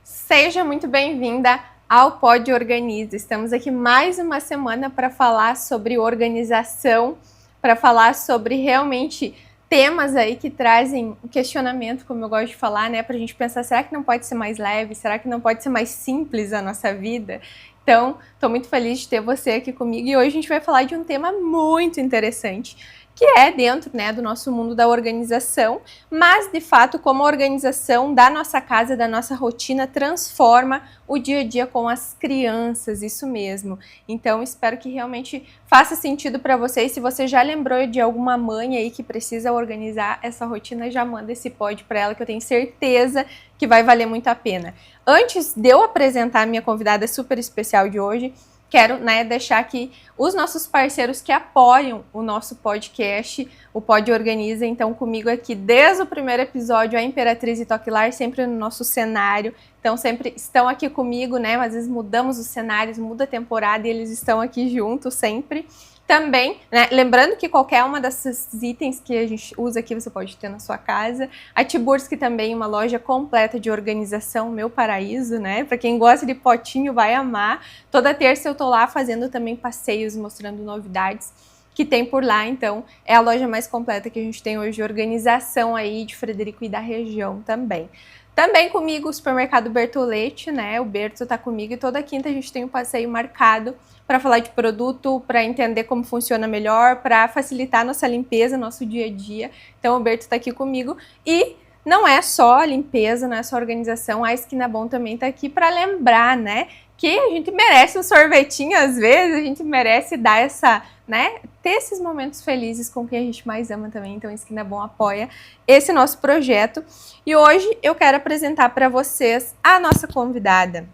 Seja muito bem-vinda ao Pod Organiza. Estamos aqui mais uma semana para falar sobre organização, para falar sobre realmente temas aí que trazem questionamento, como eu gosto de falar, né? Para a gente pensar, será que não pode ser mais leve? Será que não pode ser mais simples a nossa vida? Então, estou muito feliz de ter você aqui comigo e hoje a gente vai falar de um tema muito interessante, que é dentro, né, do nosso mundo da organização, mas de fato como a organização da nossa casa, da nossa rotina transforma o dia a dia com as crianças, isso mesmo. Então espero que realmente faça sentido para vocês. Se você já lembrou de alguma mãe aí que precisa organizar essa rotina, já manda esse pod para ela que eu tenho certeza que vai valer muito a pena. Antes de eu apresentar a minha convidada super especial de hoje, quero, né, deixar aqui os nossos parceiros que apoiam o nosso podcast, o Pod Organiza. Então, comigo aqui, desde o primeiro episódio, a Imperatriz e Toquilar, sempre no nosso cenário. Então, sempre estão aqui comigo, né? Às vezes mudamos os cenários, muda a temporada e eles estão aqui juntos sempre. Também, né, lembrando que qualquer uma desses itens que a gente usa aqui você pode ter na sua casa. A Tiburski também, uma loja completa de organização, meu paraíso, né? Para quem gosta de potinho vai amar. Toda terça eu tô lá fazendo também passeios, mostrando novidades que tem por lá. Então, é a loja mais completa que a gente tem hoje de organização aí de Frederico e da região também. Também comigo o supermercado Bertolete, né? O Berto tá comigo e toda quinta a gente tem um passeio marcado para falar de produto, para entender como funciona melhor, para facilitar nossa limpeza, nosso dia a dia. Então o Berto tá aqui comigo e não é só a limpeza, não é só a organização, a Esquina Bom também tá aqui para lembrar, né? Que a gente merece um sorvetinho às vezes, a gente merece dar essa, né, ter esses momentos felizes com quem a gente mais ama também. Então, a Esquina Bom apoia esse nosso projeto. E hoje eu quero apresentar para vocês a nossa convidada.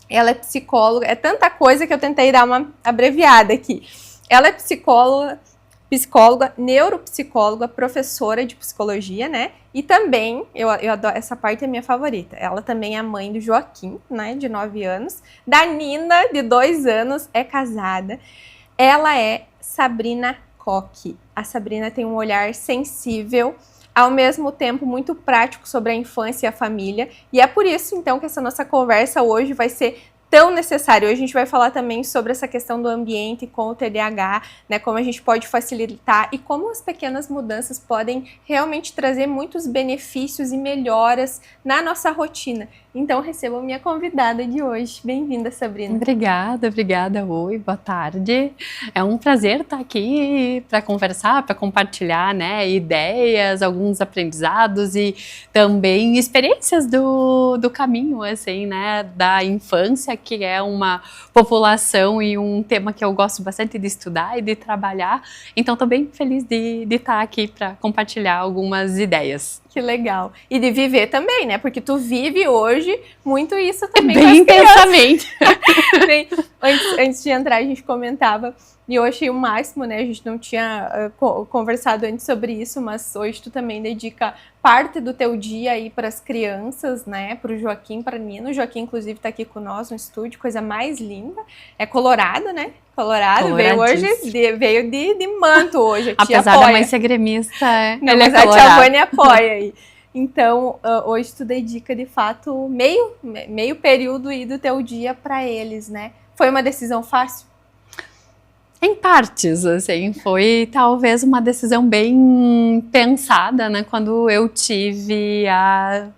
Ela é psicóloga, é tanta coisa que eu tentei dar uma abreviada aqui. Ela é psicóloga, neuropsicóloga, professora de psicologia, né? E também, eu adoro, essa parte é minha favorita, ela também é mãe do Joaquim, né, de 9 anos, da Nina, de 2 anos, é casada. Ela é Sabrina Koch. A Sabrina tem um olhar sensível, ao mesmo tempo muito prático sobre a infância e a família, e é por isso, então, que essa nossa conversa hoje vai ser tão necessário. Hoje a gente vai falar também sobre essa questão do ambiente com o TDAH, né, como a gente pode facilitar e como as pequenas mudanças podem realmente trazer muitos benefícios e melhoras na nossa rotina. Então, recebam minha convidada de hoje. Bem-vinda, Sabrina. Obrigada. Oi, boa tarde. É um prazer estar aqui para conversar, para compartilhar, né, ideias, alguns aprendizados e também experiências do caminho, assim, né, da infância, que é uma população e um tema que eu gosto bastante de estudar e de trabalhar. Então, estou bem feliz de estar aqui para compartilhar algumas ideias. Que legal. E de viver também, né? Porque tu vive hoje muito isso também. Bem intensamente. Bem, antes de entrar, a gente comentava, e eu achei o máximo, né? A gente não tinha conversado antes sobre isso, mas hoje tu também dedica parte do teu dia aí para as crianças, né? Para o Joaquim, para a Nina. O Joaquim, inclusive, está aqui com nós no estúdio, coisa mais linda. É colorado, né? Colorado, veio de manto hoje. A tia apesar apoia. da mãe ser gremista, não, mas a tia Vânia apoia aí. Então, hoje tu dedica, de fato, meio período aí do teu dia para eles, né? Foi uma decisão fácil? Em partes, assim, foi talvez uma decisão bem pensada, né, quando eu tive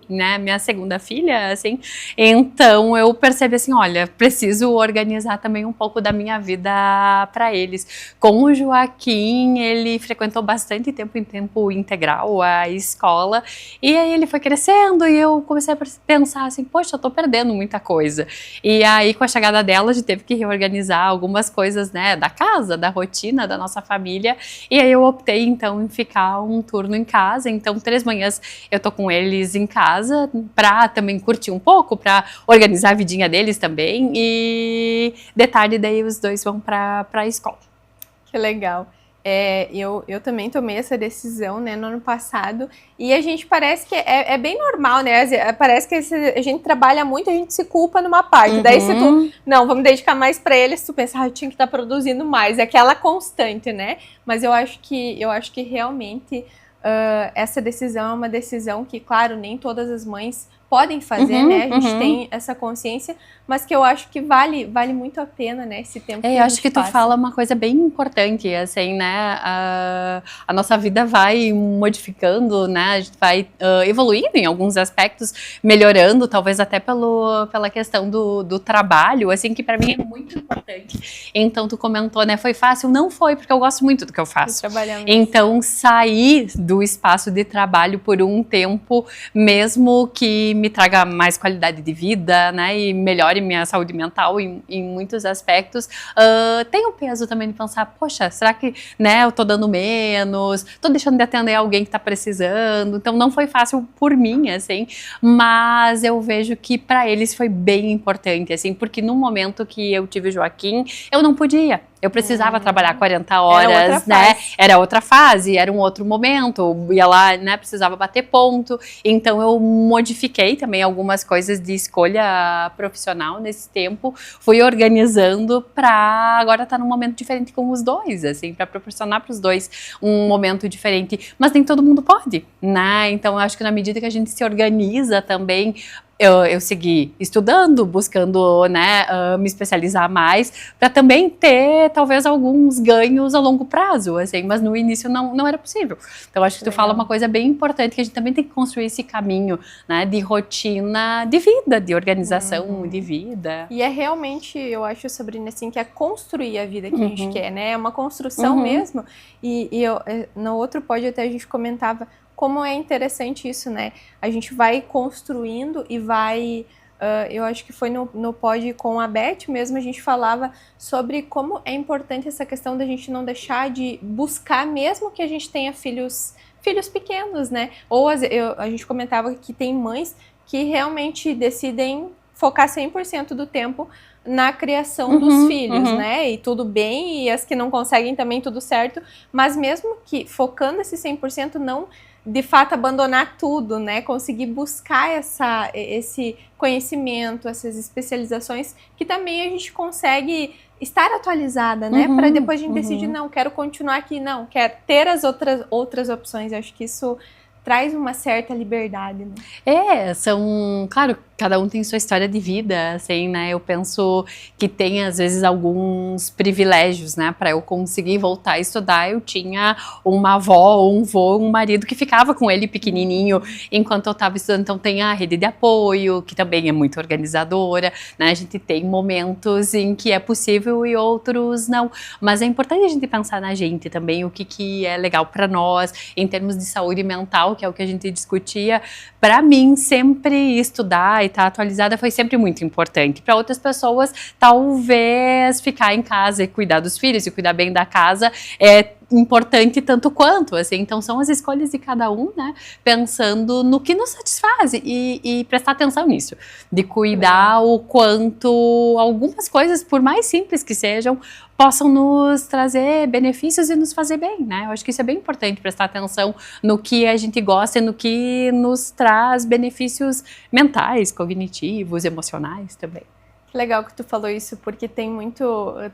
minha segunda filha, assim, então eu percebi assim, olha, preciso organizar também um pouco da minha vida para eles. Com o Joaquim, ele frequentou bastante tempo em tempo integral a escola, e aí ele foi crescendo e eu comecei a pensar assim, poxa, eu tô perdendo muita coisa. E aí, com a chegada dela, a gente teve que reorganizar algumas coisas, né, da casa, da rotina da nossa família, e aí eu optei então em ficar um turno em casa. Então 3 manhãs eu tô com eles em casa para também curtir um pouco, para organizar a vidinha deles também, e de tarde daí os 2 vão para a escola. Que legal. Eu também tomei essa decisão, né, no ano passado, e a gente parece que é bem normal, né, parece que a gente trabalha muito, a gente se culpa numa parte, daí se tu, não, vamos dedicar mais para eles, tu pensa, eu tinha que estar produzindo mais, é aquela constante, né, mas eu acho que realmente essa decisão é uma decisão que, claro, nem todas as mães podem fazer, né? A gente tem essa consciência, mas que eu acho que vale muito a pena, né? Esse tempo que a gente acho que tu fala uma coisa bem importante, assim, né? A nossa vida vai modificando, né? A gente vai evoluindo em alguns aspectos, melhorando, talvez até pela questão do trabalho, assim, que para mim é muito importante. Então, tu comentou, né? Foi fácil? Não foi, porque eu gosto muito do que eu faço. Então, sair do espaço de trabalho por um tempo, mesmo que me traga mais qualidade de vida, né, e melhore minha saúde mental em muitos aspectos, tem o peso também de pensar, poxa, será que, né, eu tô dando menos, tô deixando de atender alguém que tá precisando, então não foi fácil por mim, assim, mas eu vejo que para eles foi bem importante, assim, porque no momento que eu tive o Joaquim, eu não podia. Eu precisava trabalhar 40 horas, né? Era outra fase, era um outro momento, ia lá, né? Precisava bater ponto. Então eu modifiquei também algumas coisas de escolha profissional nesse tempo. Fui organizando para agora estar num momento diferente com os dois, assim, para proporcionar para os dois um momento diferente. Mas nem todo mundo pode, né? Então eu acho que na medida que a gente se organiza também, eu segui estudando, buscando, né, me especializar mais, para também ter, talvez, alguns ganhos a longo prazo, assim, mas no início não era possível. Então, acho que tu fala uma coisa bem importante, que a gente também tem que construir esse caminho, né, de rotina de vida, de organização de vida. E é realmente, eu acho, Sabrina, assim, que é construir a vida que a gente quer, né, é uma construção mesmo, e no outro pódio até a gente comentava como é interessante isso, né? A gente vai construindo e vai... eu acho que foi no pod com a Beth mesmo, a gente falava sobre como é importante essa questão da gente não deixar de buscar, mesmo que a gente tenha filhos pequenos, né? Ou a gente comentava que tem mães que realmente decidem focar 100% do tempo na criação dos filhos, né? E tudo bem, e as que não conseguem também tudo certo, mas mesmo que focando esse 100% não... de fato abandonar tudo, né? Conseguir buscar esse conhecimento, essas especializações, que também a gente consegue estar atualizada, né? Para depois a gente decidir, não, quero continuar aqui, não, quero ter as outras opções. Eu acho que isso traz uma certa liberdade, né? Claro, cada um tem sua história de vida, assim, né? Eu penso que tem, às vezes, alguns privilégios, né? Para eu conseguir voltar a estudar, eu tinha uma avó, um vô, um marido que ficava com ele pequenininho enquanto eu estava estudando. Então, tem a rede de apoio, que também é muito organizadora, né? A gente tem momentos em que é possível e outros não. Mas é importante a gente pensar na gente também, o que é legal para nós, em termos de saúde mental, que é o que a gente discutia. Para mim, sempre estudar e estar atualizada foi sempre muito importante. Para outras pessoas, talvez ficar em casa e cuidar dos filhos e cuidar bem da casa é importante tanto quanto, assim. Então são as escolhas de cada um, né, pensando no que nos satisfaz e prestar atenção nisso, de cuidar o quanto algumas coisas, por mais simples que sejam, possam nos trazer benefícios e nos fazer bem, né? Eu acho que isso é bem importante, prestar atenção no que a gente gosta e no que nos traz benefícios mentais, cognitivos, emocionais também. Legal que tu falou isso, porque tu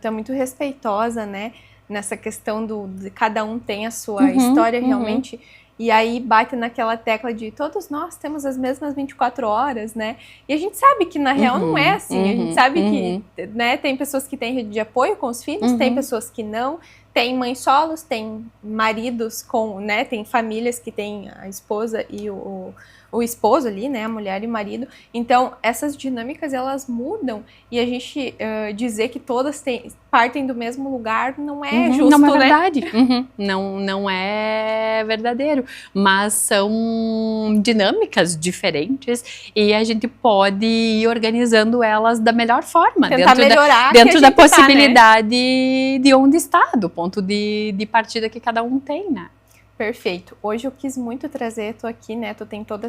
é muito respeitosa, né? Nessa questão de cada um tem a sua história realmente, e aí bate naquela tecla de todos nós temos as mesmas 24 horas, né? E a gente sabe que na real não é assim, a gente sabe que, né, tem pessoas que têm rede de apoio com os filhos, tem pessoas que não, tem mães solos, tem maridos com, né, tem famílias que tem a esposa e o esposo ali, né, a mulher e o marido. Então, essas dinâmicas, elas mudam, e a gente dizer que todas partem do mesmo lugar não é justo, não é verdade, né? Não é verdadeiro, mas são dinâmicas diferentes e a gente pode ir organizando elas da melhor forma, tentar melhorar dentro da possibilidade de onde está, do ponto de partida que cada um tem, né? Perfeito. Hoje eu quis muito trazer, tu aqui, né, tu tem toda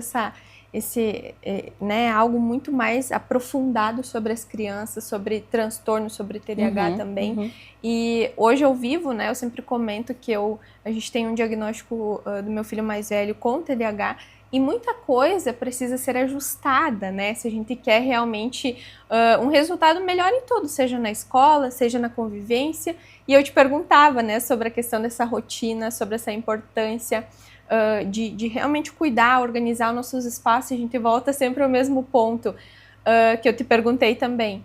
né, algo muito mais aprofundado sobre as crianças, sobre transtorno, sobre TDAH também. E hoje eu vivo, né, eu sempre comento que a gente tem um diagnóstico do meu filho mais velho com TDAH, e muita coisa precisa ser ajustada, né? Se a gente quer realmente um resultado melhor em tudo, seja na escola, seja na convivência. E eu te perguntava, né, sobre a questão dessa rotina, sobre essa importância de realmente cuidar, organizar nossos espaços. A gente volta sempre ao mesmo ponto que eu te perguntei também.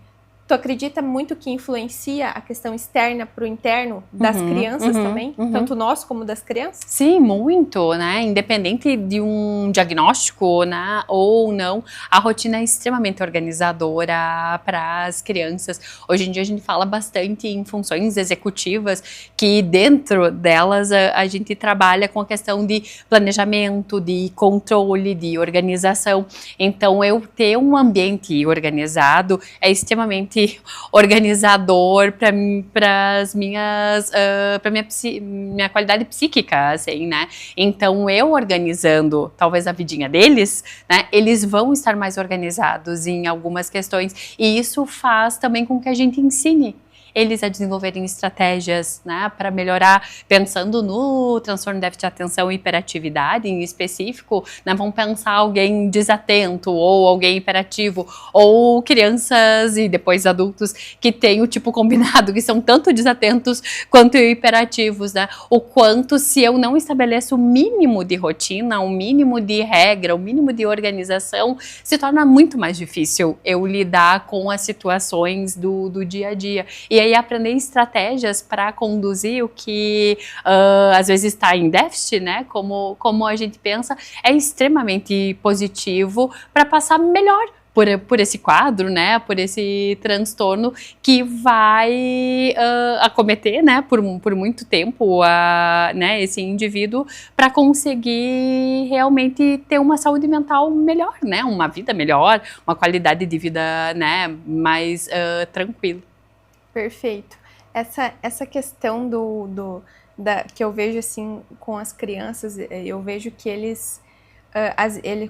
Tu acredita muito que influencia a questão externa para o interno das crianças também? Tanto nós como das crianças? Sim, muito, né? Independente de um diagnóstico, né, ou não, a rotina é extremamente organizadora para as crianças. Hoje em dia a gente fala bastante em funções executivas, que dentro delas a gente trabalha com a questão de planejamento, de controle, de organização. Então, eu ter um ambiente organizado é extremamente organizador para as minhas, para minha qualidade psíquica, assim, né? Então, eu organizando, talvez a vidinha deles, né? Eles vão estar mais organizados em algumas questões, e isso faz também com que a gente ensine eles a desenvolverem estratégias, né, para melhorar, pensando no transtorno de déficit de atenção e hiperatividade em específico, né, vão pensar alguém desatento ou alguém hiperativo, ou crianças e depois adultos que têm o tipo combinado, que são tanto desatentos quanto hiperativos, né, o quanto se eu não estabeleço o mínimo de rotina, o mínimo de regra, o mínimo de organização, se torna muito mais difícil eu lidar com as situações do dia a dia. E aí aprender estratégias para conduzir o que às vezes está em déficit, né? Como a gente pensa, é extremamente positivo para passar melhor por esse quadro, né, por esse transtorno que vai acometer, né, por muito tempo né, esse indivíduo, para conseguir realmente ter uma saúde mental melhor, né, uma vida melhor, uma qualidade de vida, né, mais tranquila. Perfeito. Essa questão que eu vejo assim com as crianças, eu vejo que eles,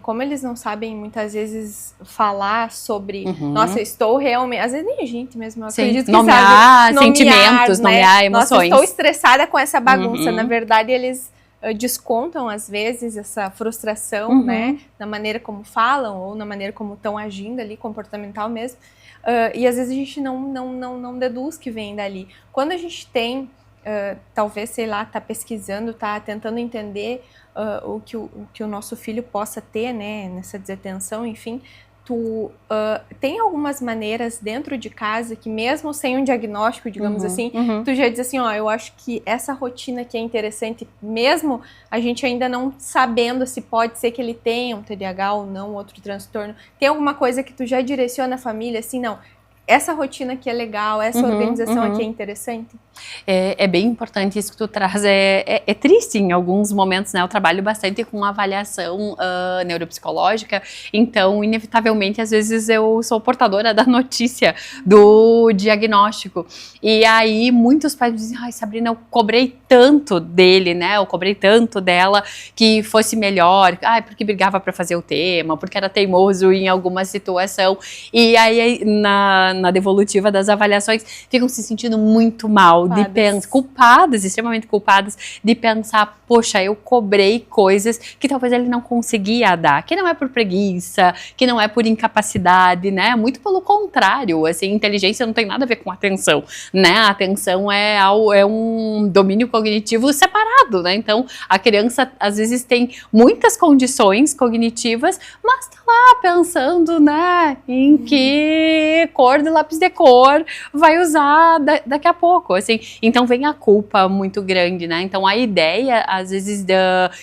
como eles não sabem muitas vezes falar sobre, nossa, eu estou realmente, às vezes nem a gente mesmo, eu acredito que nomear sabe, sentimentos, né? nomear emoções. Nossa, eu estou estressada com essa bagunça. Na verdade, eles descontam às vezes essa frustração, né, na maneira como falam ou na maneira como estão agindo ali, comportamental mesmo. E às vezes a gente não deduz que vem dali. Quando a gente tem, talvez, sei lá, tá pesquisando, tá tentando entender o que o nosso filho possa ter, né, nessa desatenção, enfim, tu tem algumas maneiras dentro de casa que mesmo sem um diagnóstico, digamos assim, tu já diz assim, ó, eu acho que essa rotina aqui é interessante, mesmo a gente ainda não sabendo se pode ser que ele tenha um TDAH ou não, outro transtorno. Tem alguma coisa que tu já direciona a família, assim, não, essa rotina aqui é legal, essa organização aqui é interessante? É bem importante isso que tu traz, é triste em alguns momentos, né? Eu trabalho bastante com avaliação neuropsicológica, então inevitavelmente às vezes eu sou portadora da notícia do diagnóstico, e aí muitos pais dizem, ai Sabrina, eu cobrei tanto dele, né? Eu cobrei tanto dela que fosse melhor, ai porque brigava para fazer o tema, porque era teimoso em alguma situação, e aí na devolutiva das avaliações ficam se sentindo muito mal, culpadas, extremamente culpadas, de pensar, poxa, eu cobrei coisas que talvez ele não conseguia dar, que não é por preguiça, que não é por incapacidade, né, muito pelo contrário, assim, inteligência não tem nada a ver com atenção, né, a atenção é um domínio cognitivo separado, né, então a criança às vezes tem muitas condições cognitivas, mas tá lá pensando, né, em que cor de lápis de cor vai usar daqui a pouco, assim, então vem a culpa muito grande, né, então a ideia, às vezes,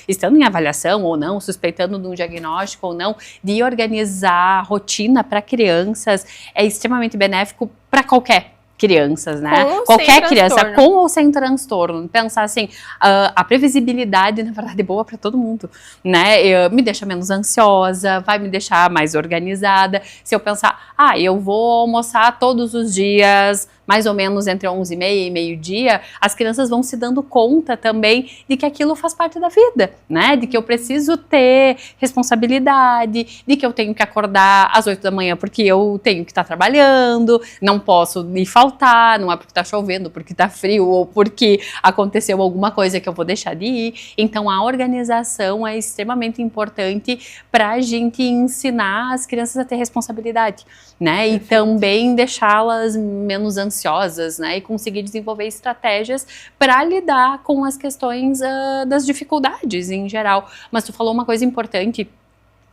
estando em avaliação ou não, suspeitando de um diagnóstico ou não, de organizar a rotina para crianças é extremamente benéfico para qualquer crianças, né? Qualquer criança, com ou sem transtorno. Pensar assim, a previsibilidade, na verdade, é boa para todo mundo, né? Me deixa menos ansiosa, vai me deixar mais organizada. Se eu pensar, eu vou almoçar todos os dias, mais ou menos entre 11h30 e meio-dia, as crianças vão se dando conta também de que aquilo faz parte da vida, né? De que eu preciso ter responsabilidade, de que eu tenho que acordar às 8 da manhã porque eu tenho que estar trabalhando, não posso me faltar, não é porque está chovendo, porque está frio ou porque aconteceu alguma coisa que eu vou deixar de ir. Então a organização é extremamente importante para a gente ensinar as crianças a ter responsabilidade, né? E também deixá-las menos ansiosas ansiosas, né? E conseguir desenvolver estratégias para lidar com as questões das dificuldades em geral. Mas tu falou uma coisa importante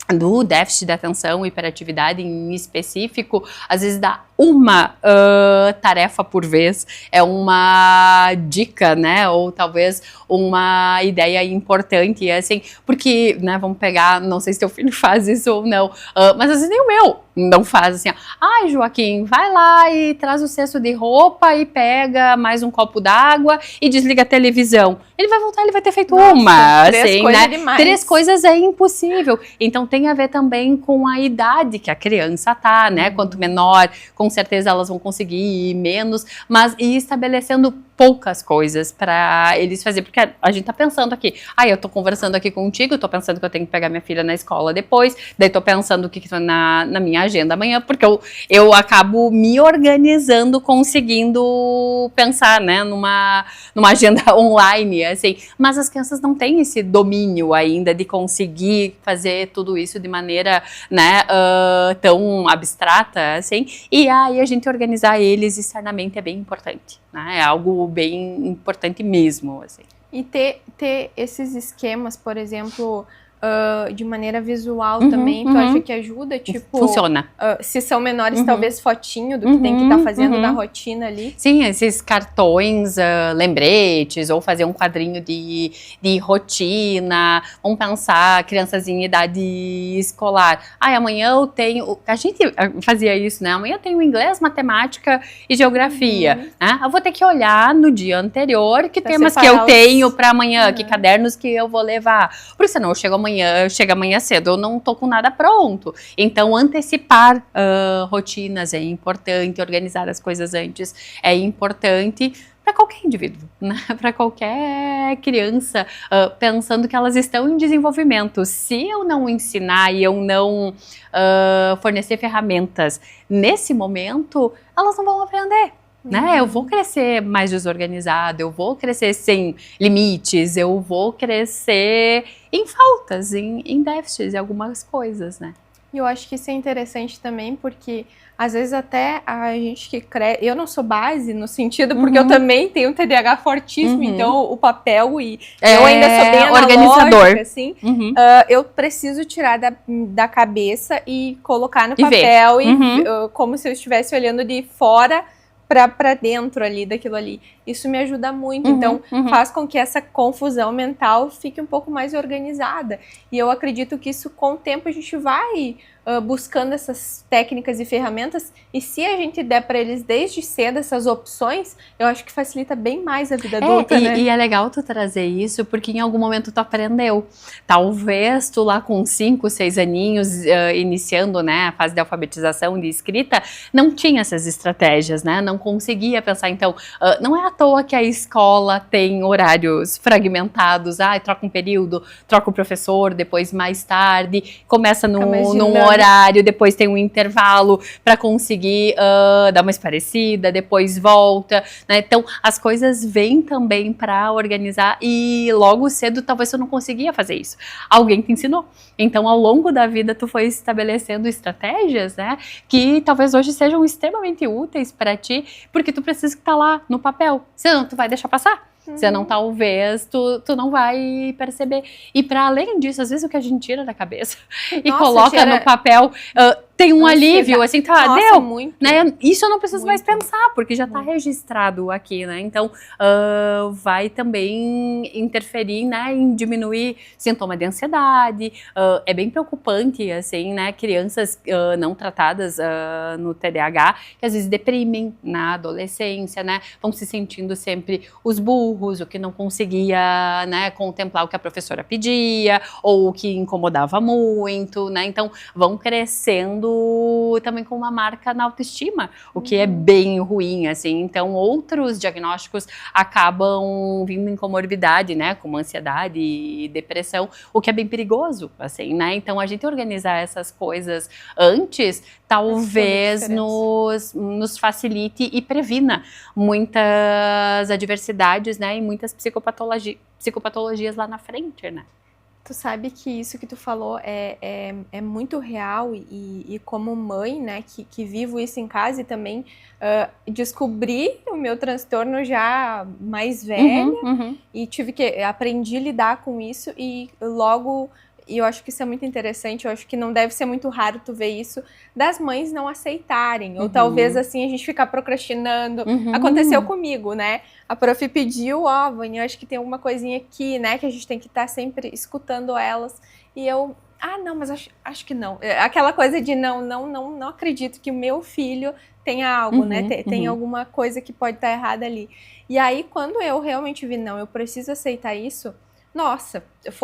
do déficit de atenção e hiperatividade em específico, às vezes dá uma tarefa por vez, é uma dica, né, ou talvez uma ideia importante, assim, porque, né, vamos pegar, não sei se teu filho faz isso ou não, mas às vezes nem o meu não faz, assim, ai, Joaquim, vai lá e traz o cesto de roupa e pega mais um copo d'água e desliga a televisão. Ele vai voltar, ele vai ter feito uma, assim, né? Demais. 3 coisas é impossível. Então tem a ver também com a idade que a criança tá, né? Quanto menor, com certeza elas vão conseguir ir menos, mas ir estabelecendo poucas coisas para eles fazerem, porque a gente tá pensando aqui, eu tô conversando aqui contigo, tô pensando que eu tenho que pegar minha filha na escola depois, daí tô pensando o que tá na minha agenda amanhã, porque eu acabo me organizando, conseguindo pensar, né, numa agenda online, assim, mas as crianças não têm esse domínio ainda de conseguir fazer tudo isso de maneira, né, tão abstrata, assim, e aí a gente organizar eles externamente é bem importante, né, é algo bem importante mesmo, assim. E ter esses esquemas, por exemplo, de maneira visual também, tu acha que ajuda? Tipo, funciona. Se são menores, talvez fotinho do que tem que estar fazendo na rotina ali. Sim, esses cartões, lembretes, ou fazer um quadrinho de rotina. Vamos pensar, crianças em idade escolar. Amanhã eu tenho... A gente fazia isso, né? Amanhã eu tenho inglês, matemática e geografia. Né? Eu vou ter que olhar no dia anterior que temas que eu tenho para amanhã, que cadernos que eu vou levar. Porque senão eu chego amanhã cedo, eu não tô com nada pronto. Então, antecipar rotinas é importante, organizar as coisas antes é importante para qualquer indivíduo, né? Para qualquer criança, pensando que elas estão em desenvolvimento. Se eu não ensinar e eu não fornecer ferramentas nesse momento, elas não vão aprender. Né? Eu vou crescer mais desorganizada, eu vou crescer sem limites, eu vou crescer em faltas, em déficits, em algumas coisas, né? E eu acho que isso é interessante também, porque às vezes até a gente que cresce... Eu não sou base no sentido, porque eu também tenho um TDAH fortíssimo, então o papel e eu ainda sou bem organizador, assim, eu preciso tirar da cabeça e colocar no papel e como se eu estivesse olhando de fora para dentro ali daquilo ali. Isso me ajuda muito, então faz com que essa confusão mental fique um pouco mais organizada. E eu acredito que isso, com o tempo, a gente vai buscando essas técnicas e ferramentas, e se a gente der para eles desde cedo essas opções, eu acho que facilita bem mais a vida adulta, né? E é legal tu trazer isso, porque em algum momento tu aprendeu. Talvez tu lá com 5, 6 aninhos, iniciando, né, a fase de alfabetização, de escrita, não tinha essas estratégias, né? Não conseguia pensar. Então, não é à toa que a escola tem horários fragmentados, troca um período, troca o professor, depois mais tarde, começa num horário, depois tem um intervalo para conseguir dar uma esparecida, depois volta, né? Então, as coisas vêm também para organizar e logo cedo talvez tu não conseguia fazer isso. Alguém te ensinou. Então, ao longo da vida, tu foi estabelecendo estratégias, né, que talvez hoje sejam extremamente úteis para ti, porque tu precisa estar lá no papel, senão tu vai deixar passar. Senão talvez tu não vai perceber. E para além disso, às vezes o que a gente tira da cabeça e coloca no papel, tem um alívio, assim, deu, muito, né? Isso eu não preciso mais pensar, porque já está registrado aqui, né? Então, vai também interferir, né, em diminuir sintoma de ansiedade. É bem preocupante, assim, né? Crianças não tratadas no TDAH, que às vezes deprimem na adolescência, né? Vão se sentindo sempre os burros, o que não conseguia, né, contemplar o que a professora pedia, ou o que incomodava muito, né? Então, vão crescendo também com uma marca na autoestima, o que é bem ruim, assim. Então, outros diagnósticos acabam vindo em comorbidade, né, como ansiedade e depressão, o que é bem perigoso, assim, né? Então, a gente organizar essas coisas antes, talvez nos facilite e previna muitas adversidades, né, e muitas psicopatologias lá na frente, né? Tu sabe que isso que tu falou é muito real e como mãe, né, que vivo isso em casa e também descobri o meu transtorno já mais velha e aprendi a lidar com isso e logo, e eu acho que isso é muito interessante, eu acho que não deve ser muito raro tu ver isso, das mães não aceitarem, ou talvez assim a gente ficar procrastinando. Aconteceu comigo, né? A prof pediu, Vânia, eu acho que tem alguma coisinha aqui, né, que a gente tem que estar sempre escutando elas. E eu, não, mas acho que não. Aquela coisa de não acredito que o meu filho tenha algo, né, tem alguma coisa que pode estar errada ali. E aí, quando eu realmente vi, não, eu preciso aceitar isso, nossa,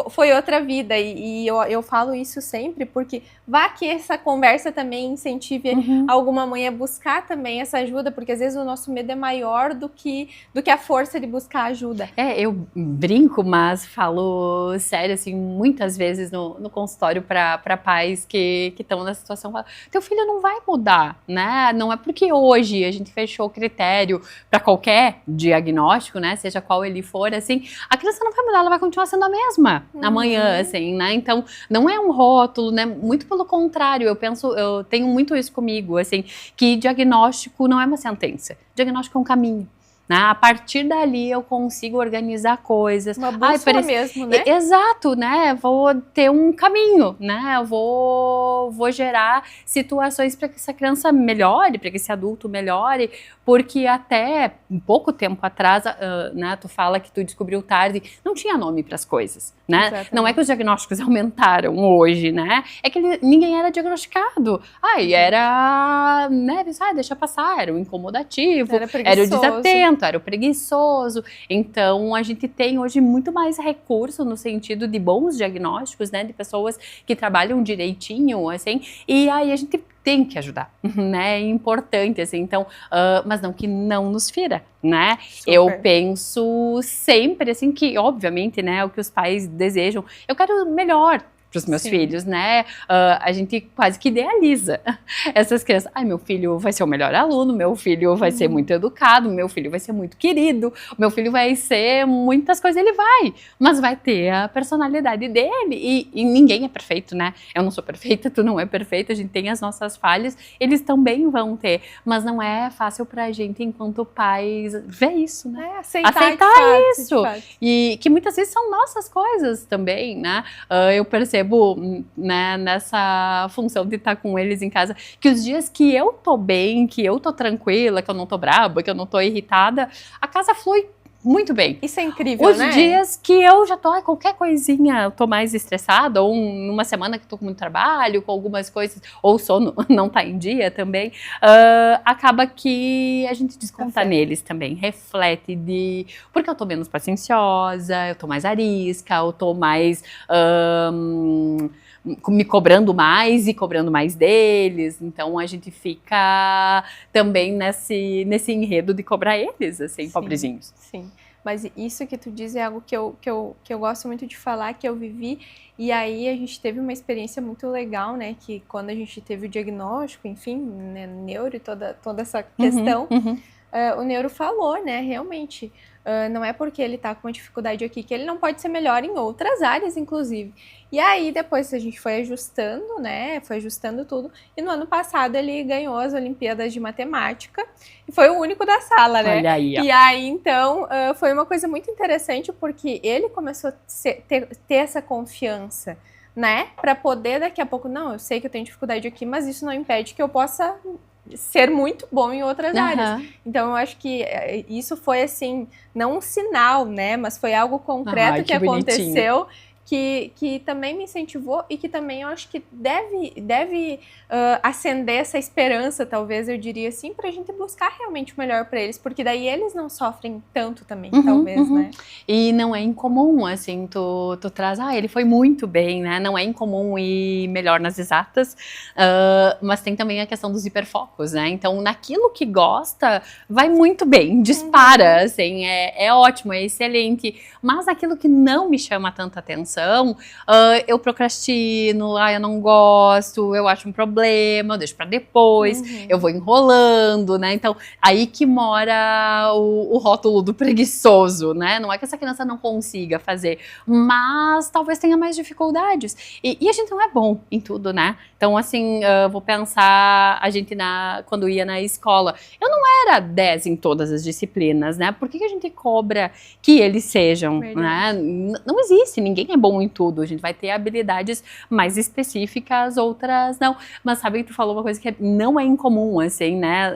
foi outra vida, e eu falo isso sempre, porque vá que essa conversa também incentive alguma mãe a buscar também essa ajuda, porque às vezes o nosso medo é maior do que a força de buscar ajuda. Eu brinco, mas falo sério, assim, muitas vezes no consultório para pais que estão nessa situação, falo, teu filho não vai mudar, né? Não é porque hoje a gente fechou o critério para qualquer diagnóstico, né? Seja qual ele for, assim, a criança não vai mudar, ela vai continuar sendo a mesma amanhã, assim, né? Então, não é um rótulo, né? Muito pelo contrário, eu tenho muito isso comigo, assim, que diagnóstico não é uma sentença, diagnóstico é um caminho. Né? A partir dali eu consigo organizar coisas. Uma bússola mesmo, né? Exato, né? Vou ter um caminho, né? Eu vou gerar situações para que essa criança melhore, para que esse adulto melhore, porque até um pouco tempo atrás, né? Tu fala que tu descobriu tarde, não tinha nome para as coisas, né? Exatamente. Não é que os diagnósticos aumentaram hoje, né? É que ninguém era diagnosticado. Era, né? Deixa passar, era o incomodativo, era o desatento, era o preguiçoso. Então, a gente tem hoje muito mais recurso no sentido de bons diagnósticos, né, de pessoas que trabalham direitinho, assim, e aí a gente tem que ajudar, né, é importante, assim, então, mas não que não nos fira, né, super. Eu penso sempre, assim, que obviamente, né, o que os pais desejam, eu quero o melhor para os meus filhos, né? A gente quase que idealiza essas crianças. Meu filho vai ser o melhor aluno, meu filho vai ser muito educado, meu filho vai ser muito querido, meu filho vai ser muitas coisas, ele vai, mas vai ter a personalidade dele e ninguém é perfeito, né? Eu não sou perfeita, tu não é perfeita, a gente tem as nossas falhas, eles também vão ter, mas não é fácil pra gente, enquanto pais, ver isso, né? Aceitar isso. E que muitas vezes são nossas coisas também, né? Eu percebo, né, nessa função de estar com eles em casa, que os dias que eu tô bem, que eu tô tranquila, que eu não tô braba, que eu não tô irritada, a casa flui muito bem. Isso é incrível, né? Os dias que eu já tô, qualquer coisinha, eu tô mais estressada, ou numa semana que tô com muito trabalho, com algumas coisas, ou o sono não tá em dia também, acaba que a gente desconta neles também, reflete porque eu tô menos pacienciosa, eu tô mais arisca, eu tô mais me cobrando mais e cobrando mais deles, então a gente fica também nesse enredo de cobrar eles, assim, sim, pobrezinhos. Sim, mas isso que tu diz é algo que eu gosto muito de falar, que eu vivi, e aí a gente teve uma experiência muito legal, né, que quando a gente teve o diagnóstico, enfim, né, neuro e toda essa questão, o neuro falou, né, realmente, não é porque ele tá com uma dificuldade aqui que ele não pode ser melhor em outras áreas, inclusive. E aí, depois a gente foi ajustando, né, foi ajustando tudo, e no ano passado ele ganhou as Olimpíadas de Matemática, e foi o único da sala, né? Olha aí, ó. E aí, então, foi uma coisa muito interessante, porque ele começou a ter essa confiança, né, para poder daqui a pouco, não, eu sei que eu tenho dificuldade aqui, mas isso não impede que eu possa ser muito bom em outras áreas. Então, eu acho que isso foi, assim, não um sinal, né? Mas foi algo concreto que aconteceu, que também me incentivou e que também eu acho que deve acender essa esperança, talvez, eu diria assim, pra gente buscar realmente o melhor pra eles, porque daí eles não sofrem tanto também, talvez, né? E não é incomum, assim, tu traz, ele foi muito bem, né? Não é incomum ir melhor nas exatas, mas tem também a questão dos hiperfocos, né? Então, naquilo que gosta, vai muito bem, dispara, assim, é ótimo, é excelente, mas naquilo que não me chama tanta atenção, situação, eu procrastino, eu não gosto, eu acho um problema, eu deixo para depois, eu vou enrolando, né? Então, aí que mora o rótulo do preguiçoso, né? Não é que essa criança não consiga fazer, mas talvez tenha mais dificuldades. E a gente não é bom em tudo, né? Então, assim, vou pensar, a gente quando ia na escola, eu não era 10 em todas as disciplinas, né? Por que a gente cobra que eles sejam, né? Não existe, ninguém é bom em tudo. A gente vai ter habilidades mais específicas, outras não. Mas sabe que tu falou uma coisa que não é incomum, assim, né?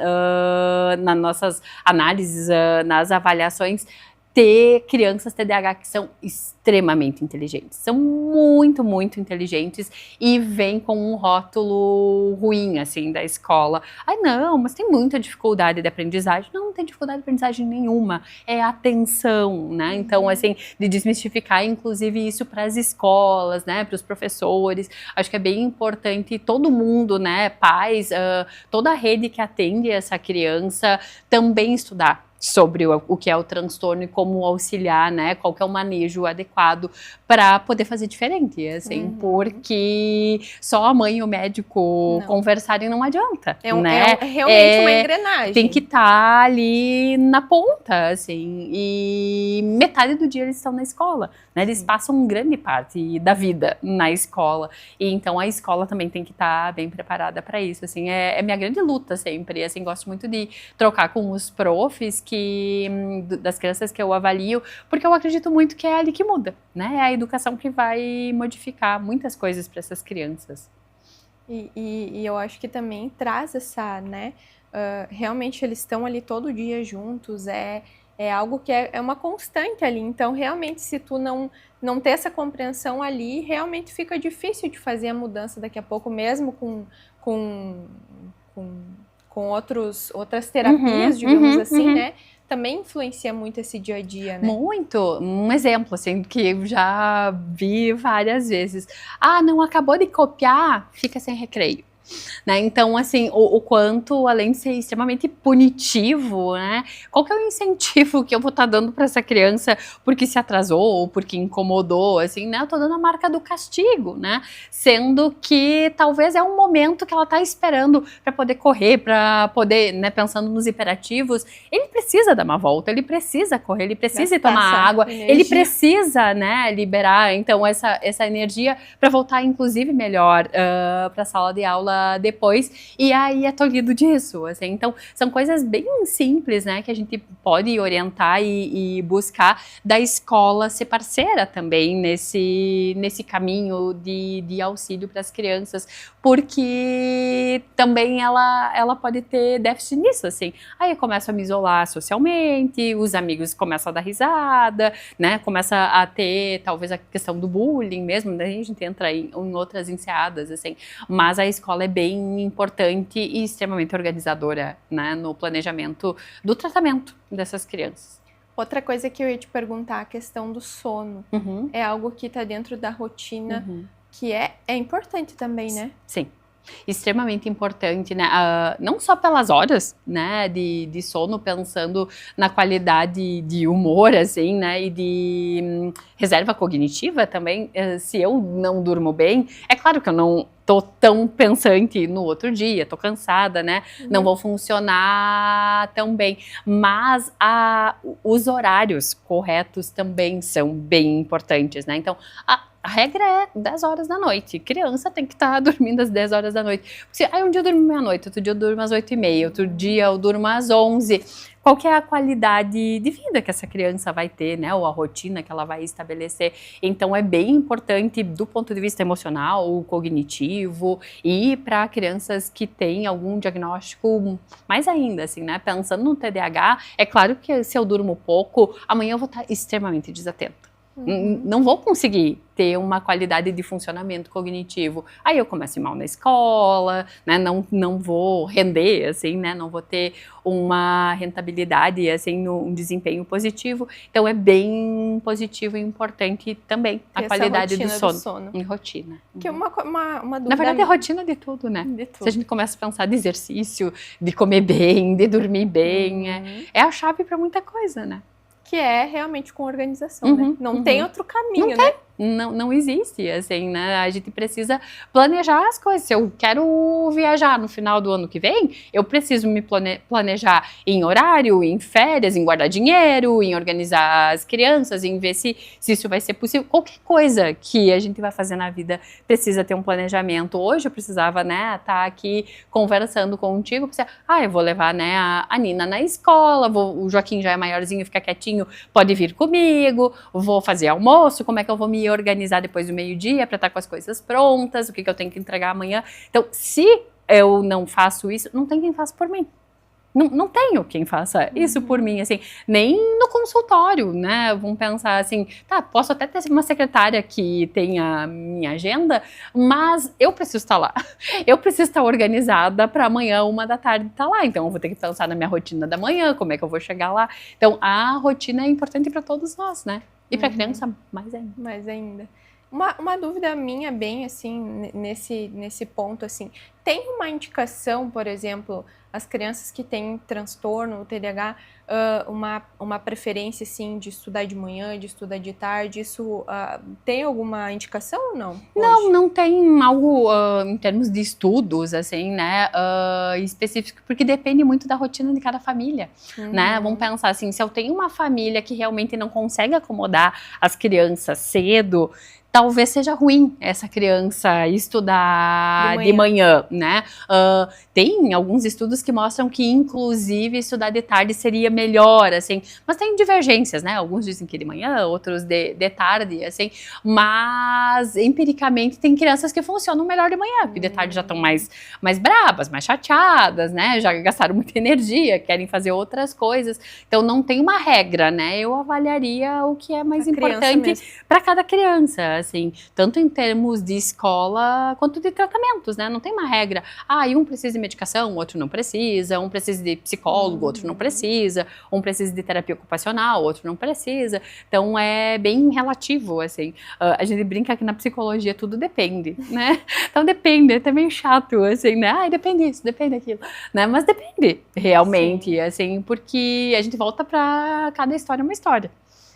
Nas nossas análises, nas avaliações, ter crianças TDAH que são extremamente inteligentes. São muito, muito inteligentes e vêm com um rótulo ruim, assim, da escola. Ai, não, mas tem muita dificuldade de aprendizagem. Não tem dificuldade de aprendizagem nenhuma. É atenção, né? Então, assim, de desmistificar, inclusive, isso para as escolas, né? Para os professores. Acho que é bem importante todo mundo, né? Pais, toda a rede que atende essa criança também estudar sobre o que é o transtorno e como auxiliar, né, qual que é o manejo adequado para poder fazer diferente, assim, porque só a mãe e o médico conversarem não adianta, né? É realmente uma engrenagem. Tem que estar ali na ponta, assim, e metade do dia eles estão na escola, né? Eles passam grande parte da vida na escola, e então a escola também tem que estar bem preparada para isso, assim, é minha grande luta sempre, assim, gosto muito de trocar com os profs das crianças que eu avalio, porque eu acredito muito que é ali que muda, né? É a educação que vai modificar muitas coisas para essas crianças. E eu acho que também traz essa, né? Realmente eles estão ali todo dia juntos, é algo que é uma constante ali. Então, realmente, se tu não ter essa compreensão ali, realmente fica difícil de fazer a mudança daqui a pouco, mesmo com outras terapias, digamos assim, né? Também influencia muito esse dia a dia, né? Muito. Um exemplo, assim, que eu já vi várias vezes. Ah, não acabou de copiar, fica sem recreio. Né? Então, assim, o quanto, além de ser extremamente punitivo, né? Qual que é o incentivo que eu vou estar dando para essa criança porque se atrasou ou porque incomodou, assim, né? Eu tô dando a marca do castigo, né? Sendo que talvez é um momento que ela tá esperando para poder correr, para poder, né? Pensando nos hiperativos, ele precisa dar uma volta, ele precisa correr, ele precisa tomar água, ele precisa, né? Liberar, então, essa energia para voltar, inclusive, melhor para a sala de aula depois, e aí é tolhido disso, assim. Então, são coisas bem simples, né, que a gente pode orientar e buscar da escola ser parceira também nesse caminho de auxílio para as crianças, porque também ela pode ter déficit nisso, assim. Aí eu começo a me isolar socialmente, os amigos começam a dar risada, né, começa a ter talvez a questão do bullying mesmo, daí a gente entra em outras enseadas, assim, mas a escola é bem importante e extremamente organizadora, né, no planejamento do tratamento dessas crianças. Outra coisa que eu ia te perguntar, a questão do sono. É algo que está dentro da rotina, que é importante também, né? Sim. Extremamente importante, né? Não só pelas horas, né, de sono, pensando na qualidade de humor, assim, né, e de reserva cognitiva também. Se eu não durmo bem, é claro que eu não tô tão pensante no outro dia, tô cansada, né, não vou funcionar tão bem, mas os horários corretos também são bem importantes, né, então a regra é 10 horas da noite. Criança tem que estar dormindo às 10 horas da noite. Porque, um dia eu durmo meia-noite, outro dia eu durmo às 8h30, outro dia eu durmo às 11. Qual que é a qualidade de vida que essa criança vai ter, né? Ou a rotina que ela vai estabelecer. Então, é bem importante do ponto de vista emocional, cognitivo, e para crianças que têm algum diagnóstico mais ainda, assim, né? Pensando no TDAH, é claro que se eu durmo pouco, amanhã eu vou estar extremamente desatenta. Não vou conseguir ter uma qualidade de funcionamento cognitivo. Aí eu começo a ir mal na escola, né? Não vou render, assim, né? Não vou ter uma rentabilidade, assim, um desempenho positivo. Então é bem positivo e importante também a qualidade do sono. Em rotina. Que é uma dúvida. Na verdade é rotina de tudo, né? De tudo. Se a gente começa a pensar de exercício, de comer bem, de dormir bem, é a chave para muita coisa, né? Que é realmente com organização, né? Não tem outro caminho, né? não existe, assim, né? A gente precisa planejar as coisas. Se eu quero viajar no final do ano que vem, eu preciso me planejar em horário, em férias, em guardar dinheiro, em organizar as crianças, em ver se isso vai ser possível. Qualquer coisa que a gente vai fazer na vida precisa ter um planejamento. Hoje eu precisava, né, estar aqui conversando contigo, eu vou levar, né, a Nina na escola, o Joaquim já é maiorzinho, fica quietinho, pode vir comigo, vou fazer almoço, como é que eu vou me organizar depois do meio-dia para estar com as coisas prontas, o que eu tenho que entregar amanhã. Então, se eu não faço isso, não tem quem faça por mim. Não tenho quem faça isso por mim, assim, nem no consultório, né? Vamos pensar assim, tá, posso até ter uma secretária que tenha minha agenda, mas eu preciso estar lá. Eu preciso estar organizada para amanhã, 1 da tarde, estar lá. Então, eu vou ter que pensar na minha rotina da manhã, como é que eu vou chegar lá. Então, a rotina é importante para todos nós, né? E para criança, mais ainda. Mais ainda. Uma dúvida minha, bem assim, nesse ponto, assim, tem uma indicação, por exemplo, as crianças que têm transtorno, o TDAH, uma preferência, assim, de estudar de manhã, de estudar de tarde, isso tem alguma indicação ou não? Não tem algo em termos de estudos, assim, né, específico, porque depende muito da rotina de cada família, né? Vamos pensar assim, se eu tenho uma família que realmente não consegue acomodar as crianças cedo, talvez seja ruim essa criança estudar de manhã, né? Tem alguns estudos que mostram que, inclusive, estudar de tarde seria melhor, assim, mas tem divergências, né? Alguns dizem que de manhã, outros de tarde, assim, mas empiricamente tem crianças que funcionam melhor de manhã, porque de tarde já estão mais brabas, mais chateadas, né? Já gastaram muita energia, querem fazer outras coisas, então não tem uma regra, né? Eu avaliaria o que é mais importante para cada criança, assim, tanto em termos de escola quanto de tratamentos, né? Não tem uma regra. Um precisa de medicação, o outro não precisa, um precisa de psicólogo, outro não precisa, um precisa de terapia ocupacional, outro não precisa. Então é bem relativo, assim. A gente brinca que na psicologia tudo depende, né? Então depende, é até meio chato, assim, né? Depende disso, depende daquilo, né? Mas depende, realmente, assim, porque a gente volta pra cada história uma história.